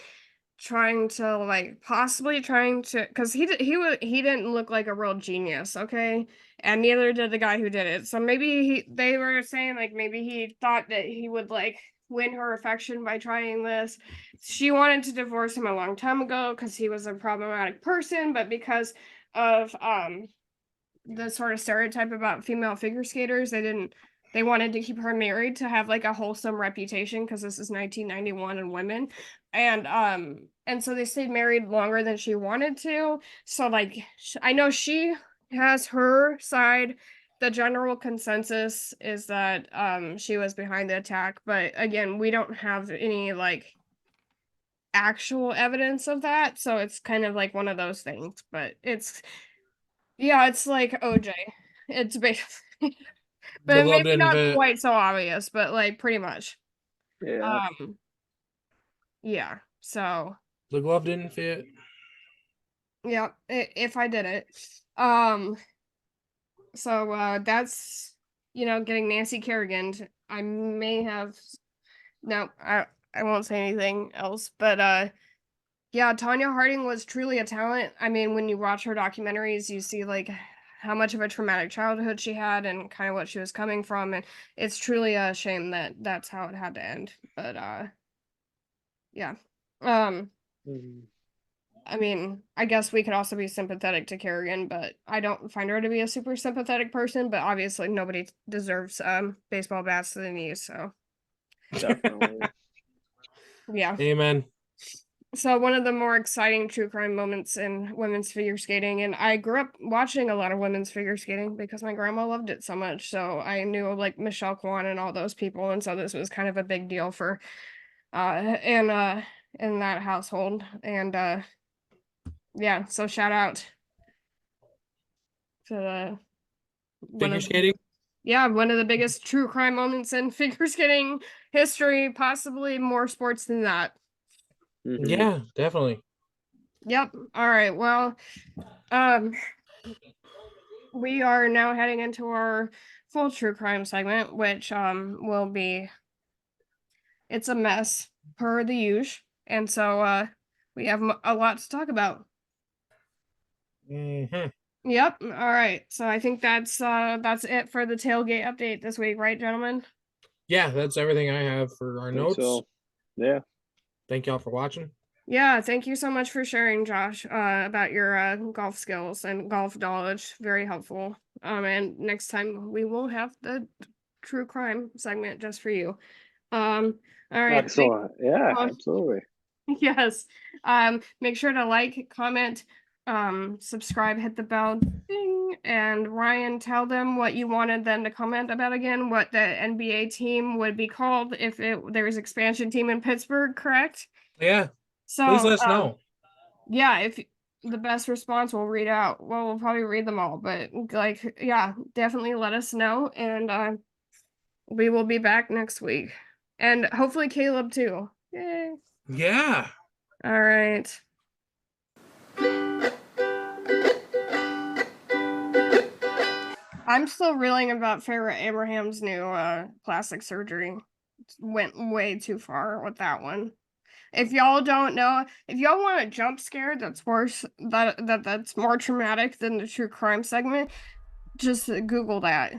possibly trying to, because he didn't look like a real genius, okay, and neither did the guy who did it. So maybe they were saying like maybe he thought that he would like win her affection by trying this. She wanted to divorce him a long time ago because he was a problematic person, but because of the sort of stereotype about female figure skaters, they wanted to keep her married to have like a wholesome reputation because this is 1991 and women, and so they stayed married longer than she wanted to. So like I know she has her side. The general consensus is that she was behind the attack, but again, we don't have any like actual evidence of that, so it's kind of like one of those things. But it's like OJ. It's basically, The but glove maybe didn't not fit. quite so obvious, but like pretty much. Yeah. Yeah. So The glove didn't fit. yeah, if I did it. So that's getting Nancy Kerrigan. I may have no, I won't say anything else, but yeah, Tanya Harding was truly a talent. I mean, when you watch her documentaries, you see like how much of a traumatic childhood she had and kind of what she was coming from, and it's truly a shame that that's how it had to end. But yeah. I mean, I guess we could also be sympathetic to Kerrigan, but I don't find her to be a super sympathetic person, but obviously nobody deserves baseball bats to the knees, so Definitely. yeah. Amen. So one of the more exciting true crime moments in women's figure skating, and I grew up watching a lot of women's figure skating because my grandma loved it so much. So I knew like Michelle Kwan and all those people, and so this was kind of a big deal for in that household. And yeah, so shout out to the Figure skating? yeah, one of the biggest true crime moments in figure skating history, possibly more sports than that. Yeah, definitely. Yep. All right. Well, we are now heading into our full true crime segment, which will be it's a mess per the usual, and so we have a lot to talk about. Mm-hmm. Yep. All right. So I think that's it for the tailgate update this week, right, gentlemen? Yeah, that's everything I have for our notes. So, yeah. Thank y'all for watching. Yeah, thank you so much for sharing, Josh, about your golf skills and golf knowledge. Very helpful. And next time we will have the true crime segment just for you. All right. Excellent. Yeah, Well, absolutely. yes. Make sure to like, comment, subscribe, hit the bell, ding, and Ryan, tell them what you wanted them to comment about again, what the NBA team would be called if there was expansion team in Pittsburgh, correct? Yeah, So please let us know. Yeah, if the best response we'll read out. Well, we'll probably read them all, but like, yeah, definitely let us know, and we will be back next week, and hopefully Caleb too. Yay! Yeah. All right. I'm still reeling about Farrah Abraham's new plastic surgery. Went way too far with that one. If y'all don't know, if y'all want a jump scare that's worse, that's more traumatic than the true crime segment, just Google that.